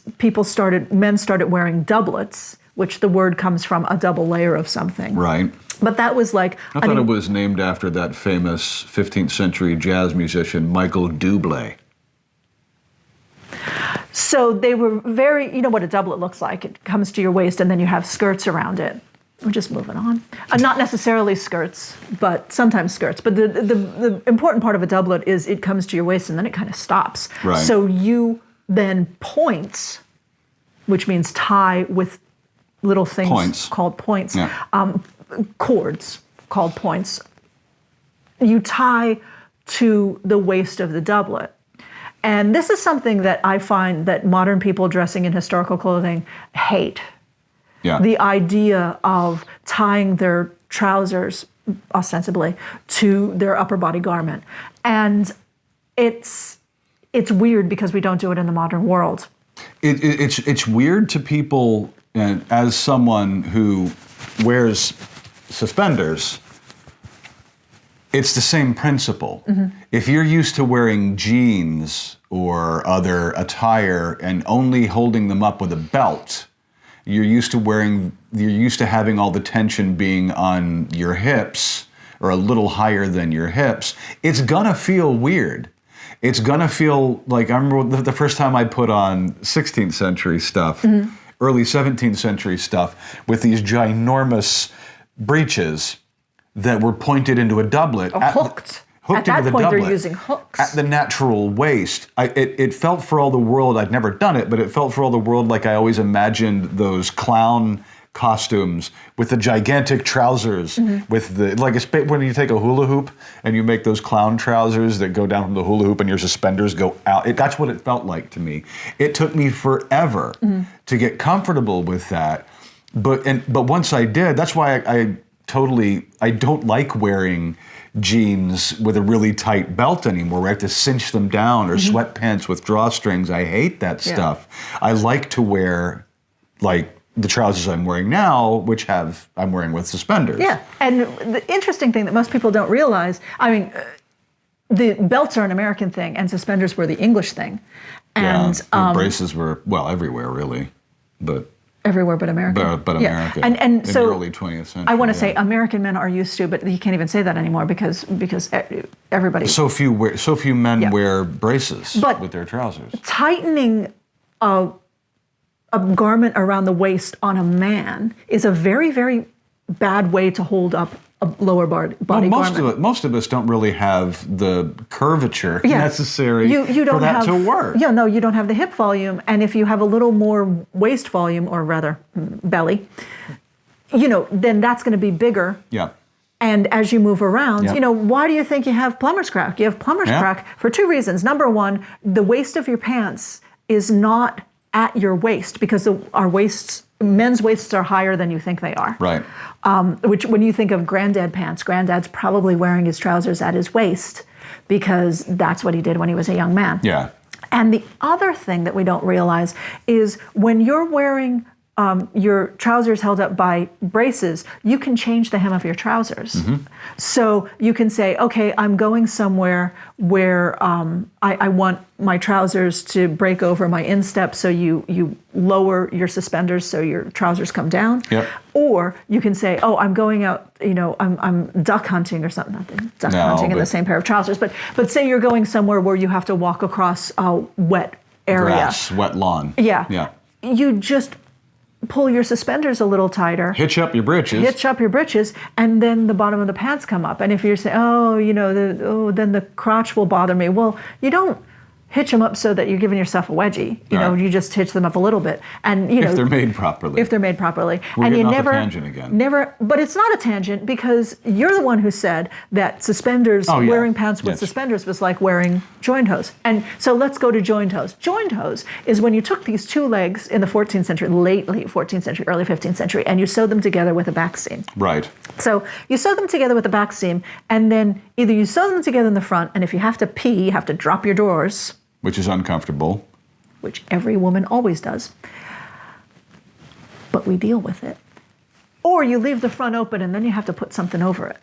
men started wearing doublets, which the word comes from a double layer of something. Right. But that was like... I thought it was named after that famous 15th century jazz musician, Michael Bublé. So they were very, what a doublet looks like. It comes to your waist and then you have skirts around it. We're just moving on. Not necessarily skirts, but sometimes skirts. But the important part of a doublet is it comes to your waist and then it kind of stops. Right. So you then point, which means tie with little things called points. Yeah. Cords called points. You tie to the waist of the doublet. And this is something that I find that modern people dressing in historical clothing hate. Yeah. The idea of tying their trousers, ostensibly, to their upper body garment. And it's weird because we don't do it in the modern world. It's weird to people, and as someone who wears suspenders, it's the same principle. If you're used to wearing jeans or other attire and only holding them up with a belt, you're used to having all the tension being on your hips or a little higher than your hips, it's gonna feel weird. It's gonna feel like, I remember the first time I put on 16th century stuff, early 17th century stuff, with these ginormous breeches that were pointed into a doublet. Hooked. At that point, they're using hooks. At the natural waist. It felt for all the world, I'd never done it, but it felt for all the world like I always imagined those clown costumes with the gigantic trousers, with when you take a hula hoop and you make those clown trousers that go down from the hula hoop and your suspenders go out. That's what it felt like to me. It took me forever to get comfortable with that. But once I did, that's why I don't like wearing jeans with a really tight belt anymore, where I have to cinch them down, or sweatpants with drawstrings. I hate that stuff. I like to wear the trousers I'm wearing now, which I'm wearing with suspenders. Yeah, and the interesting thing that most people don't realize, the belts are an American thing and suspenders were the English thing. And braces were, everywhere really, but... everywhere but America. But America. And in so the early 20th century. I want to say American men are used to, but you can't even say that anymore because everybody. So few men wear braces But with their trousers. Tightening a garment around the waist on a man is a very, very bad way to hold up a lower body garment. Most of us don't really have the curvature necessary you don't for that have, to work. Yeah, no, you don't have the hip volume, and if you have a little more waist volume, or rather belly, then that's going to be bigger. Yeah. And as you move around, why do you think you have plumber's crack? You have plumber's crack for two reasons. Number one, the waist of your pants is not at your waist because men's waists are higher than you think they are. Right. Which, when you think of granddad pants, granddad's probably wearing his trousers at his waist because that's what he did when he was a young man. Yeah. And the other thing that we don't realize is when you're wearing your trousers held up by braces, you can change the hem of your trousers. Mm-hmm. So you can say, okay, I'm going somewhere where I want my trousers to break over my instep, so you lower your suspenders so your trousers come down. Yep. Or you can say, oh, I'm going out, I'm duck hunting or something. Not duck hunting in the same pair of trousers, but say you're going somewhere where you have to walk across a wet area. Grass, wet lawn. Yeah. Yeah. You just pull your suspenders a little tighter. Hitch up your britches. And then the bottom of the pants come up. And if you're saying, then the crotch will bother me. Well, you don't hitch them up so that you're giving yourself a wedgie. You just hitch them up a little bit. And if they're made properly. If they're made properly. We're and getting you off never a tangent again. But it's not a tangent because you're the one who said that suspenders, wearing pants with suspenders was like wearing joined hose. And so let's go to joined hose. Joined hose is when you took these two legs in the 14th century, late 14th century, early 15th century, and you sewed them together with a back seam. Right. So you sew them together with a back seam, and then either you sew them together in the front, and if you have to pee, you have to drop your drawers. Which is uncomfortable. Which every woman always does. But we deal with it. Or you leave the front open and then you have to put something over it.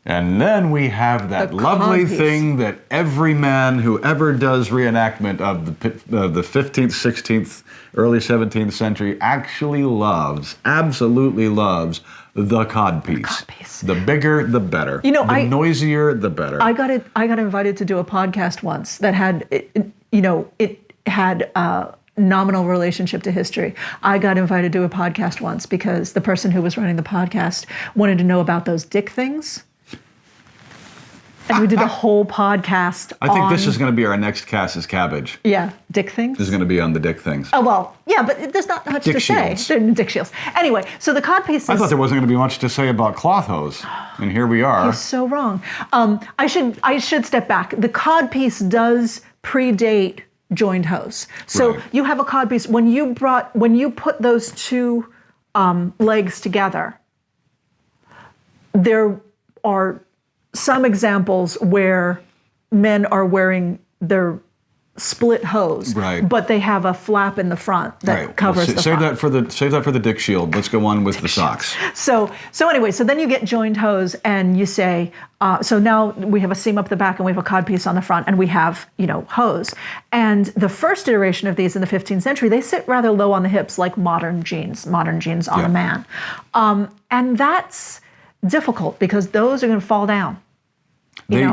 And then we have that lovely thing that every man who ever does reenactment of the 15th, 16th, early 17th century actually loves, absolutely loves, the codpiece. The codpiece. The bigger, the better. The noisier, the better. I got invited to do a podcast once that had, it had a nominal relationship to history. I got invited to do a podcast once because the person who was running the podcast wanted to know about those dick things. And we did a whole podcast I think this is going to be our next Casss Cabbage. Yeah, dick things. This is going to be on the dick things. Oh, well, yeah, but there's not much to say. They're dick shields. Anyway, so the codpiece is... I thought there wasn't going to be much to say about cloth hose, and here we are. You're so wrong. I should step back. The codpiece does predate joined hose. So you have a codpiece. When you put those two legs together, there are some examples where men are wearing their split hose, but they have a flap in the front that covers the front. Save that for the dick shield. Let's go on with the socks. So anyway, so then you get joined hose, and you say, so now we have a seam up the back, and we have a codpiece on the front, and we have hose. And the first iteration of these in the 15th century, they sit rather low on the hips, like modern jeans on a man, and that's difficult because those are going to fall down. It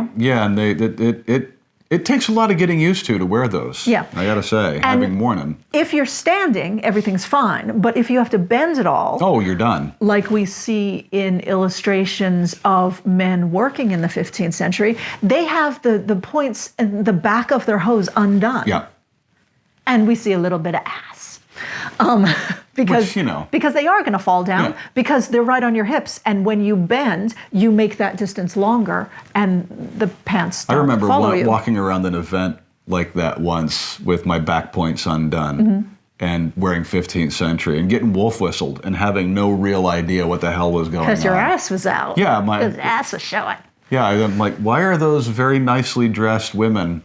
takes a lot of getting used to wear those. Yeah. I gotta say, having worn them. If you're standing, everything's fine. But if you have to bend it all, oh, you're done. Like we see in illustrations of men working in the 15th century, they have the points in the back of their hose undone. Yeah. And we see a little bit of ass. Because they are going to fall down because they're right on your hips, and when you bend, you make that distance longer, and the pants don't follow you. I remember walking around an event like that once with my back points undone and wearing 15th century and getting wolf whistled and having no real idea what the hell was going on. Because your ass was out. Yeah, because ass was showing. Yeah, I'm like, why are those very nicely dressed women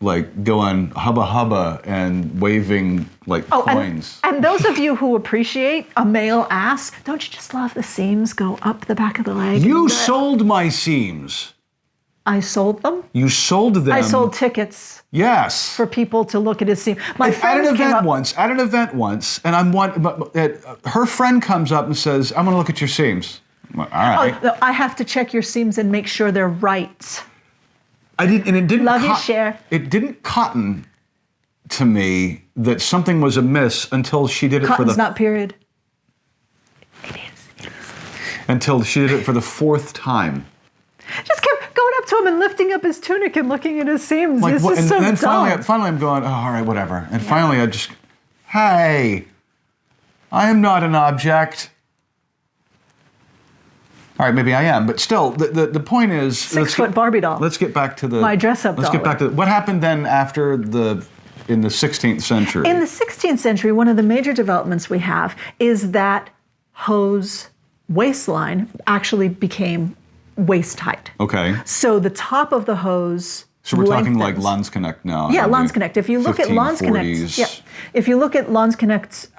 like going hubba hubba and waving like coins? And those of you who appreciate a male ass, don't you just love the seams go up the back of the leg? You sold my seams. I sold them. You sold them. I sold tickets Yes. for people to look at his seam. My At friends an came event up. once, and her friend comes up and says, "I'm going to look at your seams." I'm like, all right. Oh, I have to check your seams and make sure they're right. I didn't, and it didn't. Love you, Cher. It didn't cotton to me that something was amiss until she did it Cotton's for the. not period. Until she did it for the 4th time. Just kept going up to him and lifting up his tunic and looking at his seams. Like, It's what, just and so then dumb. finally I'm going, oh, all right, whatever. And finally I just, hey, I am not an object. All right, maybe I am, but still, the point is... 6-foot Barbie doll. Let's get back to the... My dress-up Let's get back to... What happened then after in the 16th century? In the 16th century, one of the major developments we have is that hose waistline actually became waist height. Okay. So the top of the hose So we're talking like lengthens. Landsknecht now. Yeah, maybe Landsknecht. If you look at 1540s. Landsknecht, yeah, if you look at Landsknecht's,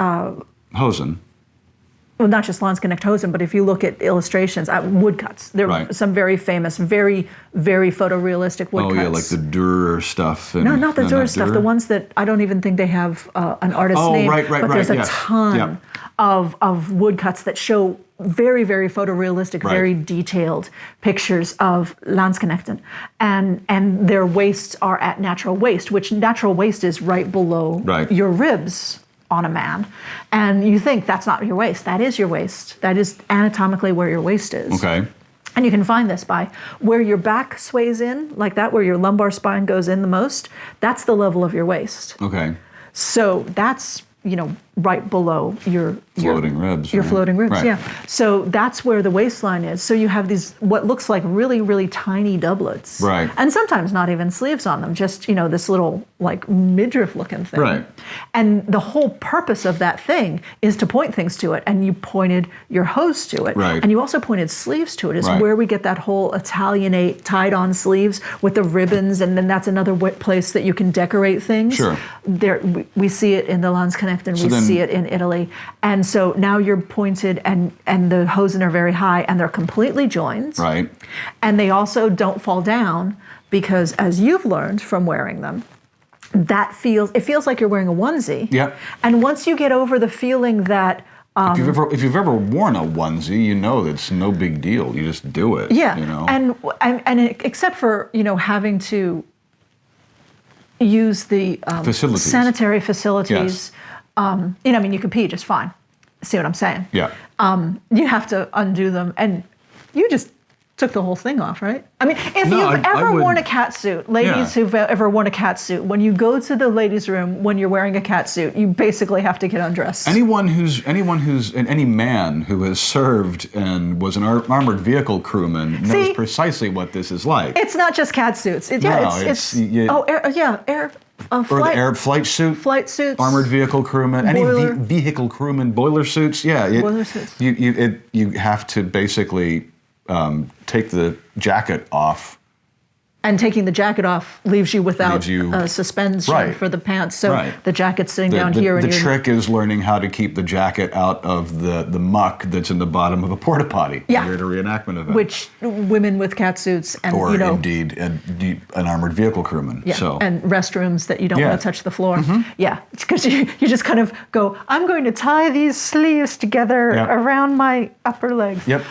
Hosen. well, not just Landsknecht hosen, but if you look at illustrations, woodcuts, there are Right. some very famous, very, very photorealistic woodcuts. Oh yeah, like the Dürer stuff. And, No, not the no, Dürer stuff. The ones that I don't even think they have an artist's name. right, but there's a yes. ton Yep. of woodcuts that show very, very photorealistic, Right. very detailed pictures of Landsknechten. And their waists are at natural waist, which natural waist is right below Right. your ribs on a man. And you think that's not your waist. That is your waist. That is anatomically where your waist is. Okay. And you can find this by where your back sways in, like that, where your lumbar spine goes in the most, that's the level of your waist. Okay. So that's, right below your Floating ribs. Your right? floating ribs, Right. yeah. So that's where the waistline is. So you have these, what looks like really, really tiny doublets. Right. And sometimes not even sleeves on them, just, this little like midriff looking thing. Right. And the whole purpose of that thing is to point things to it. And you pointed your hose to it. Right. And you also pointed sleeves to it. Is Right. where we get that whole Italianate tied on sleeves with the ribbons. And then that's another place that you can decorate things. Sure. There, we see it in the Landsknecht and So we then- see it in Italy. And so now you're pointed and the hosen are very high and they're completely joined. Right. And they also don't fall down because, as you've learned from wearing them, it feels like you're wearing a onesie. Yep. And once you get over the feeling that If you've ever worn a onesie, you know that's no big deal. You just do it. yeah, You know. and except for having to use the Facilities. sanitary facilities. Yes. You can pee just fine. See what I'm saying? Yeah. You have to undo them, and you just took the whole thing off, right? I mean, if No, you've I ever worn a wouldn't. cat suit, ladies Yeah. who've ever worn a cat suit, when you go to the ladies' room when you're wearing a cat suit, you basically have to get undressed. Any man who has served and was an armored vehicle crewman knows See? precisely what this is like. It's not just cat suits. No, or flight, the air flight suit, flight suits, armored vehicle crewman, Boiler. any vehicle crewman, boiler suits. Yeah, Boiler suits. You have to basically take the jacket off. And taking the jacket off leaves you without Leaves you- suspension Right. for the pants. So Right. the jacket's sitting down here, and the you're trick is learning how to keep the jacket out of the muck that's in the bottom of a porta potty. Yeah. You're at a reenactment event. which women with cat suits and or indeed an armored vehicle crewman. Yeah, So and restrooms that you don't Yeah. want to touch the floor. Yeah, because you just kind of go, I'm going to tie these sleeves together Yeah. around my upper legs. Yep.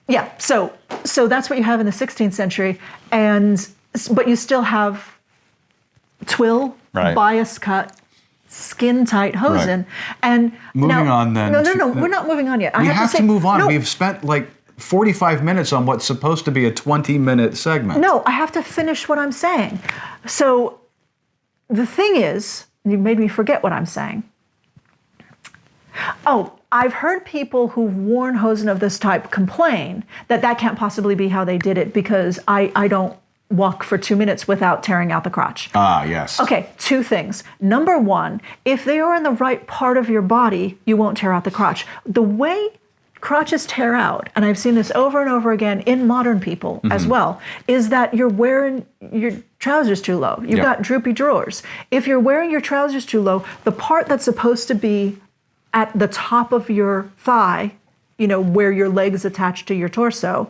Yeah, so that's what you have in the 16th century, but you still have twill, Right. bias cut, skin tight hosen, and Moving now- on then No, to- we're not moving on yet. I we have say, to move on. No, We've spent like 45 minutes on what's supposed to be a 20-minute segment. No, I have to finish what I'm saying. So the thing is, you made me forget what I'm saying. Oh, I've heard people who've worn hosen of this type complain that can't possibly be how they did it because I don't walk for 2 minutes without tearing out the crotch. Ah, yes. Okay, 2 things. Number 1, if they are in the right part of your body, you won't tear out the crotch. The way crotches tear out, and I've seen this over and over again in modern people as well, is that you're wearing your trousers too low. You've Yep. got droopy drawers. If you're wearing your trousers too low, the part that's supposed to be at the top of your thigh, where your legs attach to your torso,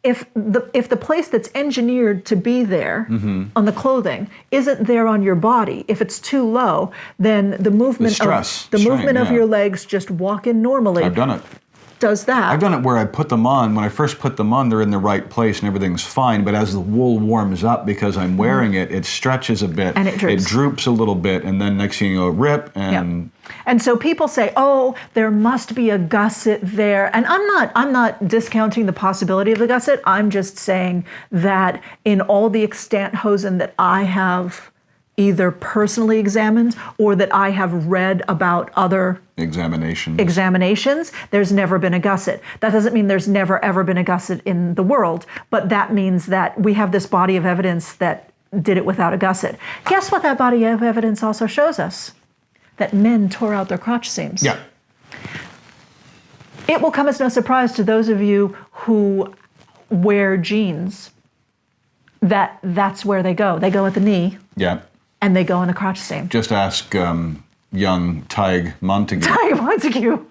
if the place that's engineered to be there Mm-hmm. on the clothing isn't there on your body, if it's too low, then the movement strain, of yeah. your legs just walking normally I've done it. does that. I've done it where I put them on. When I first put them on, they're in the right place and everything's fine. But as the wool warms up, because I'm wearing it, it stretches a bit. And it droops. It droops a little bit, and then next thing you know, rip, and And so people say, "Oh, there must be a gusset there," and I'm not discounting the possibility of the gusset. I'm just saying that in all the extant hosen that I have either personally examined or that I have read about other examinations, there's never been a gusset. That doesn't mean there's never ever been a gusset in the world, but that means that we have this body of evidence that did it without a gusset. Guess what that body of evidence also shows us? That men tore out their crotch seams. Yeah. It will come as no surprise to those of you who wear jeans that that's where they go. They go at the knee Yeah. and they go in the crotch seam. Just ask young Tig Montague. Tig Montague.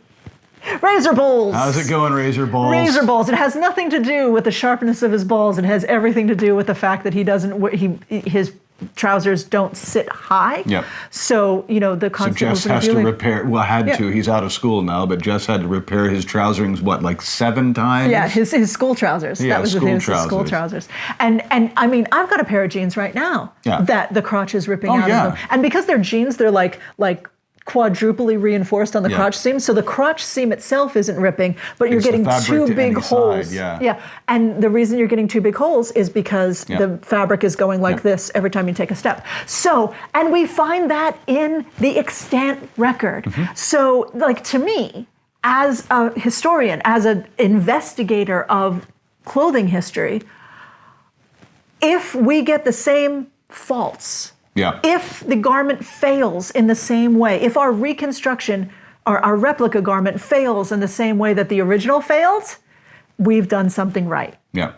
Razor balls. How's it going, Razor Balls? Razor balls. It has nothing to do with the sharpness of his balls. It has everything to do with the fact that he doesn't. His trousers don't sit high. Yep. So the So constant Jess movement has of to your leg- repair. Well, had to. He's out of school now, but Jess had to repair his trouserings. What, like 7 times? Yeah, his school trousers. Yeah, That was the school thing. His school trousers. trousers. And I mean, I've got a pair of jeans right now Yeah. that the crotch is ripping Oh, out yeah. of them. And because they're jeans, they're like quadruply reinforced on the Yeah. crotch seam. So the crotch seam itself isn't ripping, but you're It's the getting fabric two to big any holes. side, yeah. Yeah. And the reason you're getting two big holes is because Yeah. the fabric is going like Yeah. this every time you take a step. So, and we find that in the extant record. Mm-hmm. So, to me, as a historian, as an investigator of clothing history, if we get the same faults, Yeah. if the garment fails in the same way, if our reconstruction or our replica garment fails in the same way that the original failed, we've done something right. Yeah.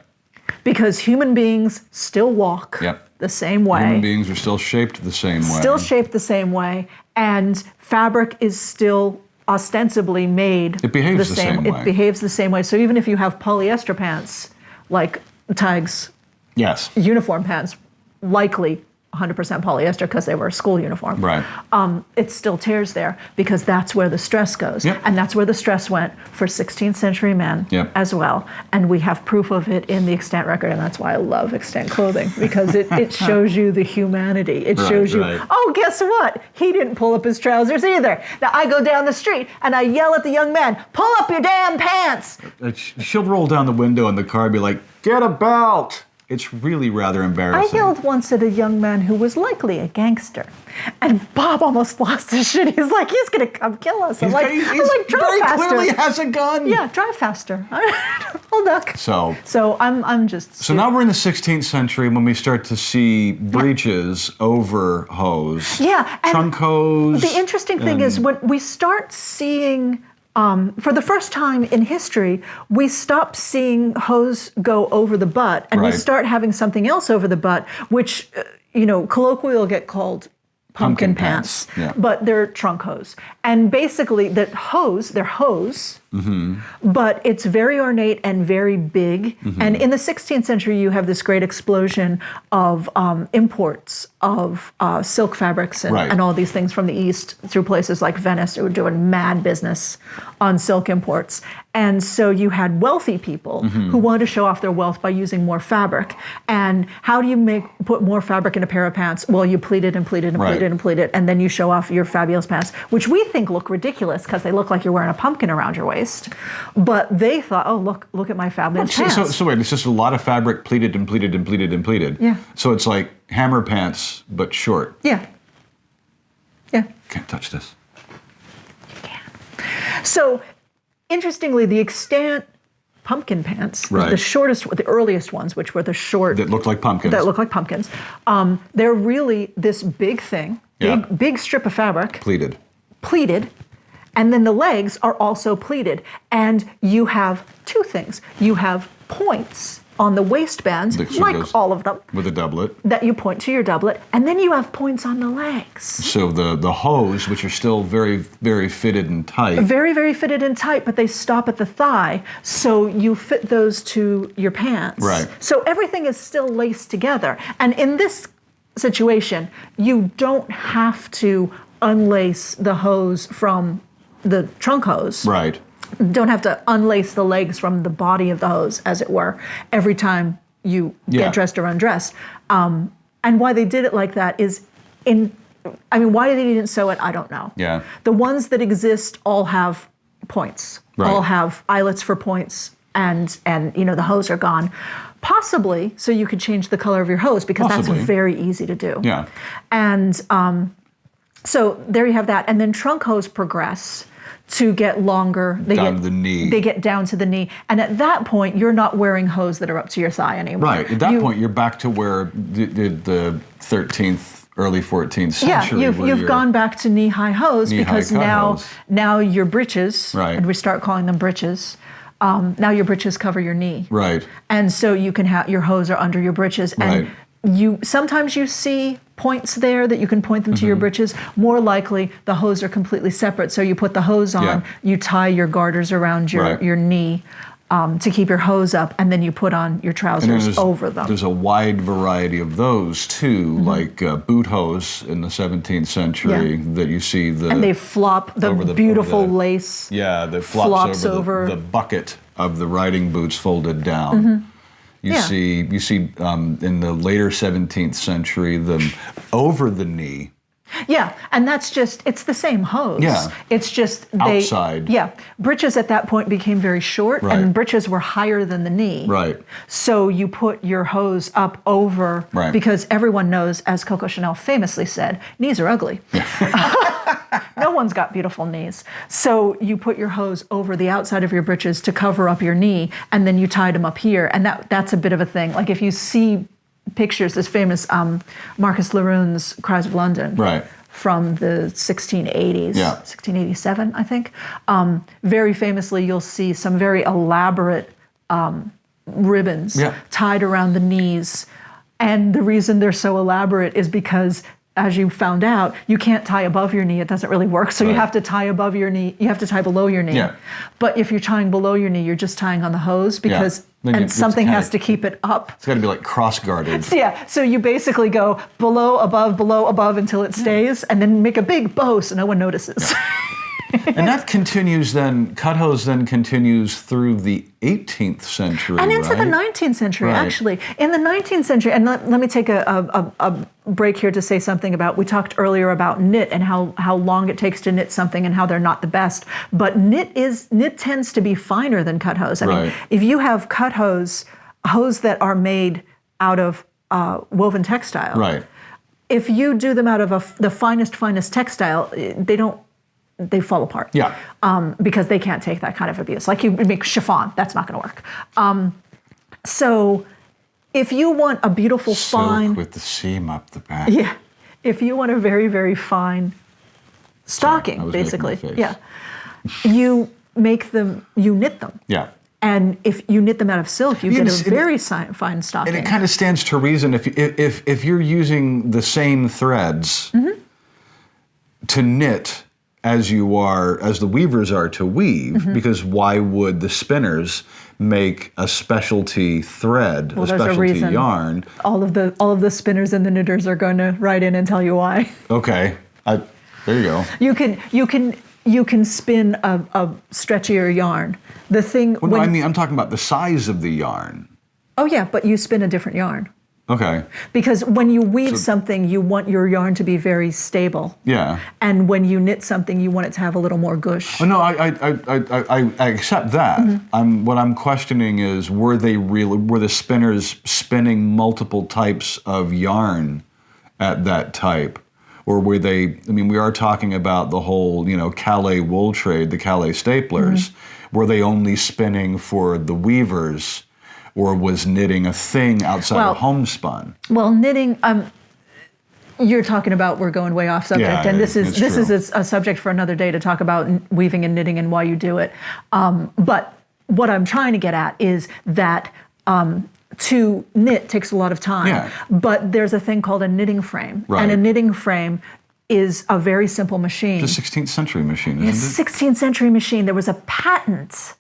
Because human beings still walk Yep. the same way. Human beings are still shaped the same way. Still shaped the same way, and fabric is still ostensibly made It behaves the same way. It behaves the same way. So even if you have polyester pants, like Tig's Yes. uniform pants, likely 100% polyester because they were a school uniform. Right. It still tears there because that's where the stress goes. Yep. And that's where the stress went for 16th century men Yep. as well. And we have proof of it in the extant record, and that's why I love extant clothing, because it shows you the humanity. It Right, shows you, right. oh, guess what? He didn't pull up his trousers either. Now I go down the street and I yell at the young man, pull up your damn pants. She'll roll down the window in the car and be like, get a belt. It's really rather I embarrassing. yelled once at a young man who was likely a gangster, and Bob almost lost his shit. He's like, he's gonna come kill us. I'm like, drive very faster. clearly has a gun. Yeah, drive faster. Hold up. So I'm just. So now we're in the 16th century when we start to see breeches over hose. Yeah, and trunk hose. The interesting thing is when we start seeing. For the first time in history, we stop seeing hose go over the butt, and we Right. start having something else over the butt, which, colloquially will get called pumpkin pants, yeah. but they're trunk hose. And basically, they're hose, Mm-hmm. but it's very ornate and very big. Mm-hmm. And in the 16th century, you have this great explosion of imports of silk fabrics Right. and all these things from the East through places like Venice who were doing mad business on silk imports. And so you had wealthy people Mm-hmm. who wanted to show off their wealth by using more fabric. And how do you put more fabric in a pair of pants? Well, you pleat it and pleat it and Right. pleat it and pleat it, and then you show off your fabulous pants, which we think look ridiculous because they look like you're wearing a pumpkin around your waist. But they thought, oh, look at my fabulous pants. So wait, it's just a lot of fabric pleated and pleated and pleated and pleated. Yeah. So it's like hammer pants, but short. Yeah. Yeah. Can't touch this. So, interestingly, the extant pumpkin pants, Right. the earliest ones, which were the short, That look like pumpkins. that look like pumpkins, they're really this big thing, Yeah. big strip of fabric, Pleated. pleated, and then the legs are also pleated. And you have two things. You have points on the waistbands, That sort of like goes all of them, with a doublet. that you point to your doublet, and then you have points on the legs. So the hose, which are still very, very fitted and tight. Very, very fitted and tight, but they stop at the thigh, so you fit those to your pants. Right. So everything is still laced together. And in this situation, you don't have to unlace the hose from the trunk hose. Right. Don't have to unlace the legs from the body of the hose, as it were, every time you Yeah. get dressed or undressed. And why they did it like that is why they didn't sew it, I don't know. Yeah. The ones that exist all have points, Right. all have eyelets for points, and the hose are gone. Possibly so you could change the color of your hose, because Possibly. that's very easy to do. Yeah. And so there you have that. And then trunk hose progress to get longer. Down to the knee. They get down to the knee. And at that point, you're not wearing hose that are up to your thigh anymore. Right. At that point, you're back to where the 13th, early 14th century. Yeah, where you've you're- gone back to knee-high hose, Knee-high because cut now hose. now your breeches, Right. and we start calling them breeches. Now your breeches cover your knee. Right. And so you can have your hose are under your breeches, and Right. sometimes you see points there that you can point them to Mm-hmm. your breeches. More likely, the hose are completely separate. So you put the hose on, Yeah. you tie your garters around Right. your knee to keep your hose up, and then you put on your And trousers over them. There's a wide variety of those too, like boot hose in the 17th century that you see And they flop the over the- beautiful over the- lace. Yeah, that flops flops over over. the bucket of the riding boots folded down. You Yeah. see in the later 17th century them over the knee. Yeah, and it's the same hose. Yeah. It's just Outside. Yeah, breeches at that point became very short, Right. and breeches were higher than the knee. Right. So you put your hose up over, Right. because everyone knows, as Coco Chanel famously said, knees are ugly. No one's got beautiful knees. So you put your hose over the outside of your breeches to cover up your knee, and then you tied them up here, and that's a bit of a thing. Like if you see pictures, this famous Marcus Leroun's Cries of London, Right. from the 1680s, Yeah. 1687, I think. Very famously, you'll see some very elaborate ribbons Yeah. tied around the knees. And the reason they're so elaborate is because, as you found out, you can't tie above your knee. It doesn't really work. So you Right. have to tie above your knee. You have to tie below your knee. Yeah. But if you're tying below your knee, you're just tying on the hose, because Then you- and it's something kinda- has to keep it up. It's got to be like cross-guarded. Yeah, so you basically go below, above until it stays, and then make a big bow so no one notices. And that continues then, cut hose then continues through the 18th century, And into the right? 19th century, Right. actually. In the 19th century, and let me take a break here to say something about, we talked earlier about knit and how long it takes to knit something and how they're not the best. But knit tends to be finer than cut hose. I mean, Right. if you have cut hose that are made out of woven textile, Right. if you do them out of the finest textile, they fall apart. Yeah. Because they can't take that kind of abuse. Like you make chiffon, that's not going to work. So if you want a beautiful, fine, Silk with the seam up the back. yeah, if you want a very, very fine stocking, I was making basically, my face. yeah, you knit them. Yeah. And if you knit them out of silk, you get a Yes, very fine stocking. And it kind of stands to reason if you're using the same threads to knit as the weavers are to weave, because why would the spinners make a specialty thread, a there's a specialty reason. yarn? all of the spinners and the knitters are going to write in and tell you why. Okay, there you go. You can spin a stretchier yarn. The thing. Well, no, I mean I'm talking about the size of the yarn. Oh yeah, but you spin a different yarn. Okay. Because when you weave something, you want your yarn to be very stable. Yeah. And when you knit something, you want it to have a little more gush. Oh, no, I accept that. What I'm questioning is, were the spinners spinning multiple types of yarn at that type? Or were they, I mean, we are talking about the whole, Calais wool trade, the Calais staplers. Were they only spinning for the weavers? Or was knitting a thing outside of homespun? Well, knitting, you're talking about, we're going way off subject, Yeah, and this it's is a subject for another day to talk about weaving and knitting and why you do it. But what I'm trying to get at is that to knit takes a lot of time. Yeah. But there's a thing called a knitting frame. Right. And a knitting frame is a very simple machine. It's a 16th century machine, isn't It's it? a 16th century machine. There was a patent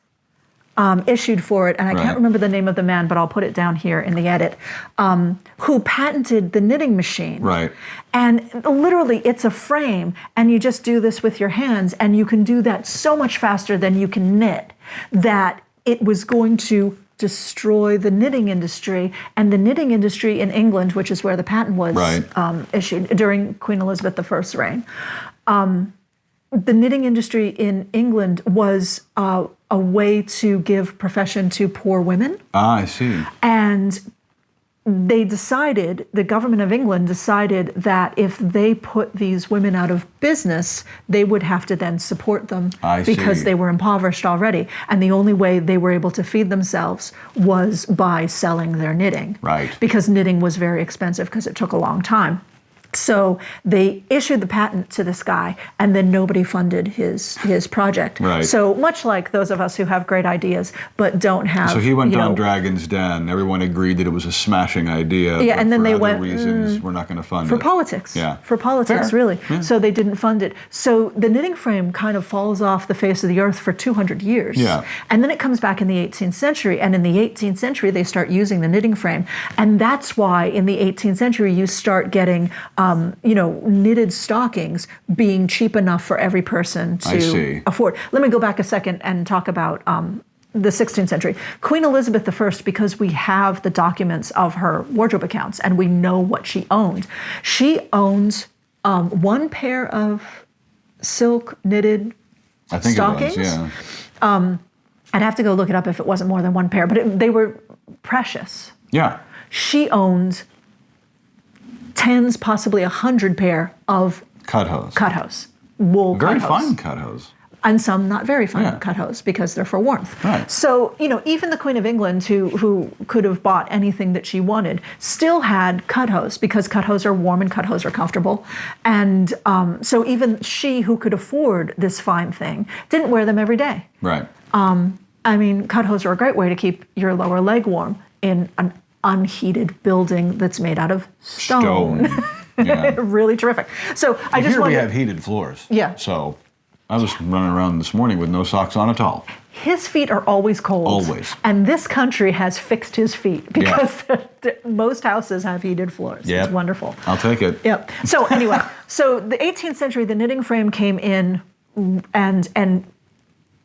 issued for it, and I Right. can't remember the name of the man, but I'll put it down here in the edit, who patented the knitting machine. Right. And literally, it's a frame, and you just do this with your hands, and you can do that so much faster than you can knit, that it was going to destroy the knitting industry. And the knitting industry in England, which is where the patent was Right. Issued during Queen Elizabeth I's reign, the knitting industry in England was a way to give profession to poor women. Ah, I see. And they decided, the government of England decided that if they put these women out of business, they would have to then support them I because see. they were impoverished already. And the only way they were able to feed themselves was by selling their knitting. Right. Because knitting was very expensive because it took a long time. So they issued the patent to this guy, and then nobody funded his project. Right. So much like those of us who have great ideas but don't have. So he went you down know, Dragon's Den. Everyone agreed that it was a smashing idea. Yeah, but and then for they other went, reasons, we're not going to fund for it. politics. Yeah. For politics, Fair. really. Yeah. So they didn't fund it. So the knitting frame kind of falls off the face of the earth for 200 years. Yeah. And then it comes back in the 18th century. And in the 18th century, they start using the knitting frame. And that's why in the 18th century, you start getting, knitted stockings being cheap enough for every person I see. to afford. Let me go back a second and talk about the 16th century. Queen Elizabeth I, because we have the documents of her wardrobe accounts and we know what she owned. She owned one pair of silk knitted I think stockings. it was, yeah. I'd have to go look it up if it wasn't more than one pair, but they were precious. Yeah. She owned tens, possibly 100 pair of Cut hose. cut hose, wool Very cut hose. fine cut hose. And some not very fine Yeah. cut hose because they're for warmth. Right. So, even the Queen of England, who could have bought anything that she wanted, still had cut hose because cut hose are warm and cut hose are comfortable. And so even she, who could afford this fine thing, didn't wear them every day. Right. Cut hose are a great way to keep your lower leg warm in an unheated building that's made out of stone. Yeah. Really terrific. So I just Here we wanted, have heated floors. Yeah. So I was running around this morning with no socks on at all. his feet are always cold. Always. And this country has fixed his feet because most houses have heated floors. Yep. It's wonderful. I'll take it. Yep. So anyway, so the 18th century, the knitting frame came in and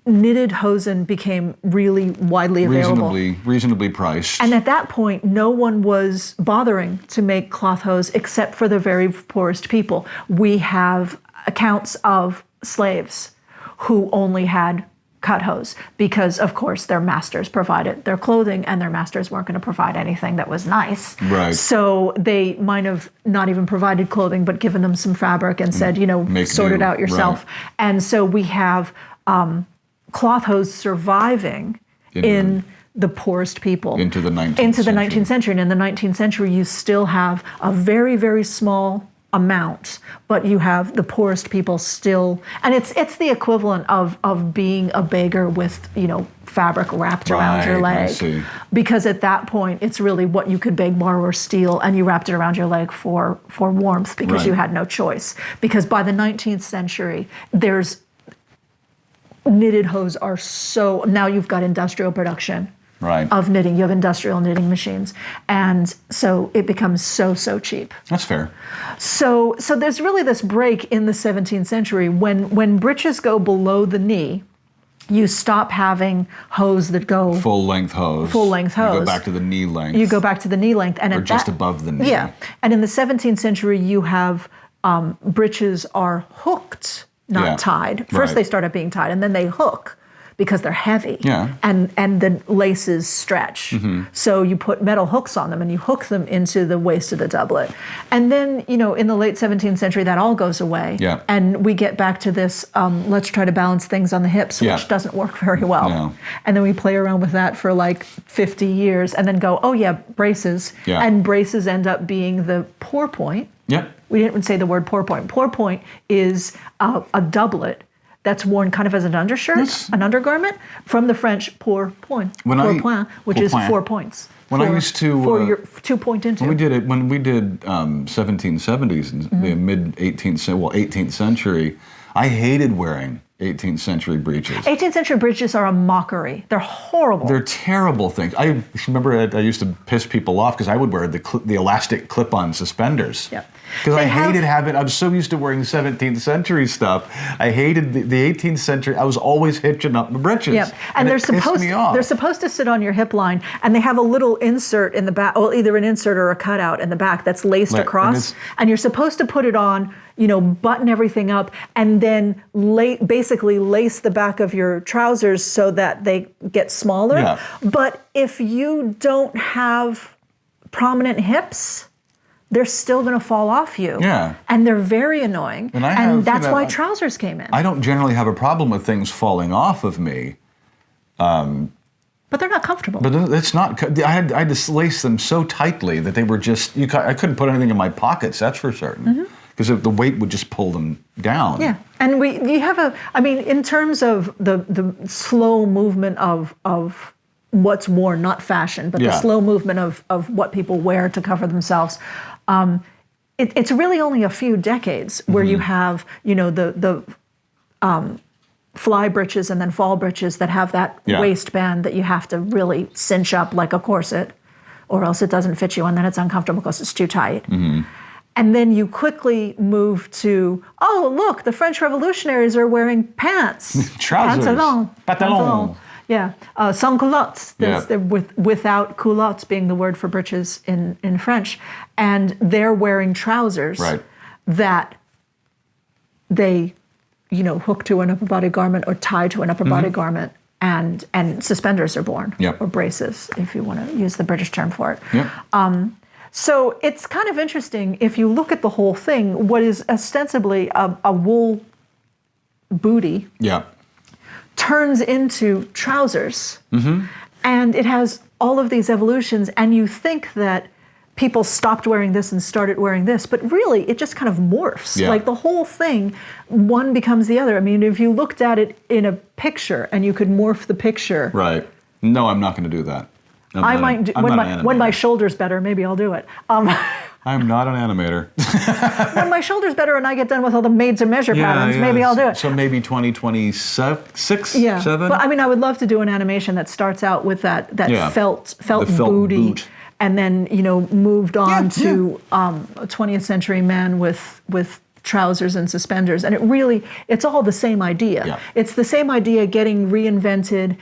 knitted hosen became really widely available. Reasonably priced. And at that point, no one was bothering to make cloth hose except for the very poorest people. We have accounts of slaves who only had cut hose because, of course, their masters provided their clothing and their masters weren't going to provide anything that was nice. Right. So they might have not even provided clothing but given them some fabric and said, Make sort it do. out yourself. Right. And so we have cloth hose surviving in the poorest people. Into the 19th Into the century. 19th century. And in the 19th century, you still have a very, very small amount, but you have the poorest people still, and it's the equivalent of being a beggar with, fabric wrapped around your Right, I leg. see. Because at that point, it's really what you could beg, borrow, or steal, and you wrapped it around your leg for warmth because you Right. had no choice. Because by the 19th century, knitted hose are so, now you've got industrial production Right. of knitting. You have industrial knitting machines. And so it becomes so cheap. That's fair. So there's really this break in the 17th century when breeches go below the knee, you stop having hose that go Full length hose. Full-length You hose. go back to the knee length. You go back to the knee length, and Or at just that, above the knee. Yeah, and in the 17th century, you have breeches are hooked, not Yeah, tied. First, right. they start out being tied, and then they hook because they're heavy. Yeah. And the laces stretch. Mm-hmm. So you put metal hooks on them, and you hook them into the waist of the doublet. And then, in the late 17th century, that all goes away. Yeah. And we get back to this, let's try to balance things on the hips, Yeah. which doesn't work very well. No. And then we play around with that for like 50 years and then go, oh yeah, braces. Yeah. And braces end up being the pour point. Yep. We didn't say the word pour point. Pour point is a doublet that's worn kind of as an undershirt, an undergarment, from the French pour point, which is 4 points. When I used to for your 2-point into. When we did 1770s and the mid 18th century, I hated wearing 18th century breeches. 18th century breeches are a mockery. They're horrible. They're terrible things. I remember I used to piss people off because I would wear the elastic clip-on suspenders. Yeah. Because I hated having, I was so used to wearing 17th century stuff. I hated the 18th century. I was always hitching up my breeches. Yeah, and they're supposed to sit on your hip line, and they have a little insert in the back, well, either an insert or a cutout in the back that's laced across, and you're supposed to put it on, button everything up, and then basically lace the back of your trousers so that they get smaller. Yeah. But if you don't have prominent hips, they're still going to fall off you. Yeah. And they're very annoying. And that's why trousers came in. I don't generally have a problem with things falling off of me. But they're not comfortable. But it's not. I had to lace them so tightly that they were just. I couldn't put anything in my pockets. That's for certain. Because the weight would just pull them down. Yeah, and in terms of the slow movement of what's worn, not fashion, but the slow movement of what people wear to cover themselves. It's really only a few decades where you have, the fly breeches and then fall breeches that have that waistband that you have to really cinch up like a corset, or else it doesn't fit you, and then it's uncomfortable because it's too tight. And then you quickly move to, oh, look, the French revolutionaries are wearing pants. Trousers. Pantalon. Yeah, sans culottes. Without culottes being the word for breeches in French. And they're wearing trousers that they, hook to an upper body garment or tie to an upper body garment. And suspenders are born, or braces, if you want to use the British term for it. Yep. So it's kind of interesting, if you look at the whole thing, what is ostensibly a wool booty turns into trousers. And it has all of these evolutions, and you think that people stopped wearing this and started wearing this, but really it just kind of morphs. Like the whole thing, one becomes the other. I mean, if you looked at it in a picture and you could morph the picture. Right. No, I'm not going to do that. When my shoulder's better, maybe I'll do it. I'm not an animator. When my shoulder's better and I get done with all the made-to-measure patterns, maybe I'll do it. So maybe 2026, 7? But I would love to do an animation that starts out with that felt booty, and then moved on to a 20th century man with trousers and suspenders, and it's all the same idea. It's the same idea getting reinvented,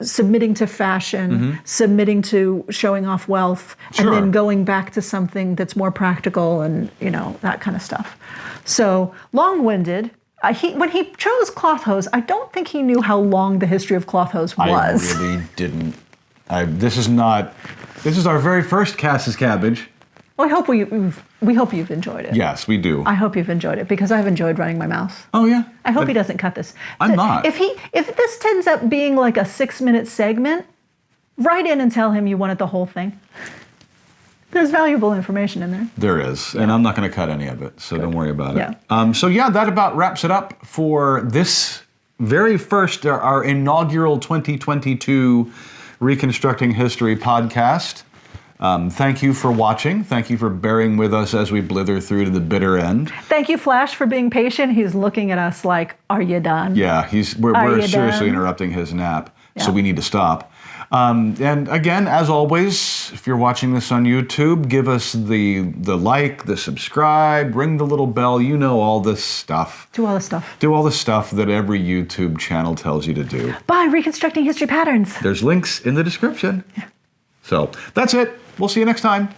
submitting to fashion, submitting to showing off wealth, and then going back to something that's more practical and that kind of stuff. So long-winded. When he chose cloth hose, I don't think he knew how long the history of cloth hose was. I really didn't. This is our very first Casss Cabbage. Well, we hope you've enjoyed it. Yes, we do. I hope you've enjoyed it, because I've enjoyed running my mouth. Oh yeah. I hope he doesn't cut this. I'm not. If this ends up being like a 6-minute segment, write in and tell him you wanted the whole thing. There's valuable information in there. There is, and I'm not going to cut any of it, so don't worry about it. That about wraps it up for this very first, our inaugural 2022 Reconstructing History podcast. Thank you for watching. Thank you for bearing with us as we blither through to the bitter end. Thank you, Flash, for being patient. He's looking at us like, are you done? Yeah, we're seriously interrupting his nap, so we need to stop. And again, as always, if you're watching this on YouTube, give us the like, the subscribe, ring the little bell, all this stuff. Do all the stuff. Do all the stuff that every YouTube channel tells you to do. By Reconstructing History Patterns. There's links in the description. So that's it. We'll see you next time.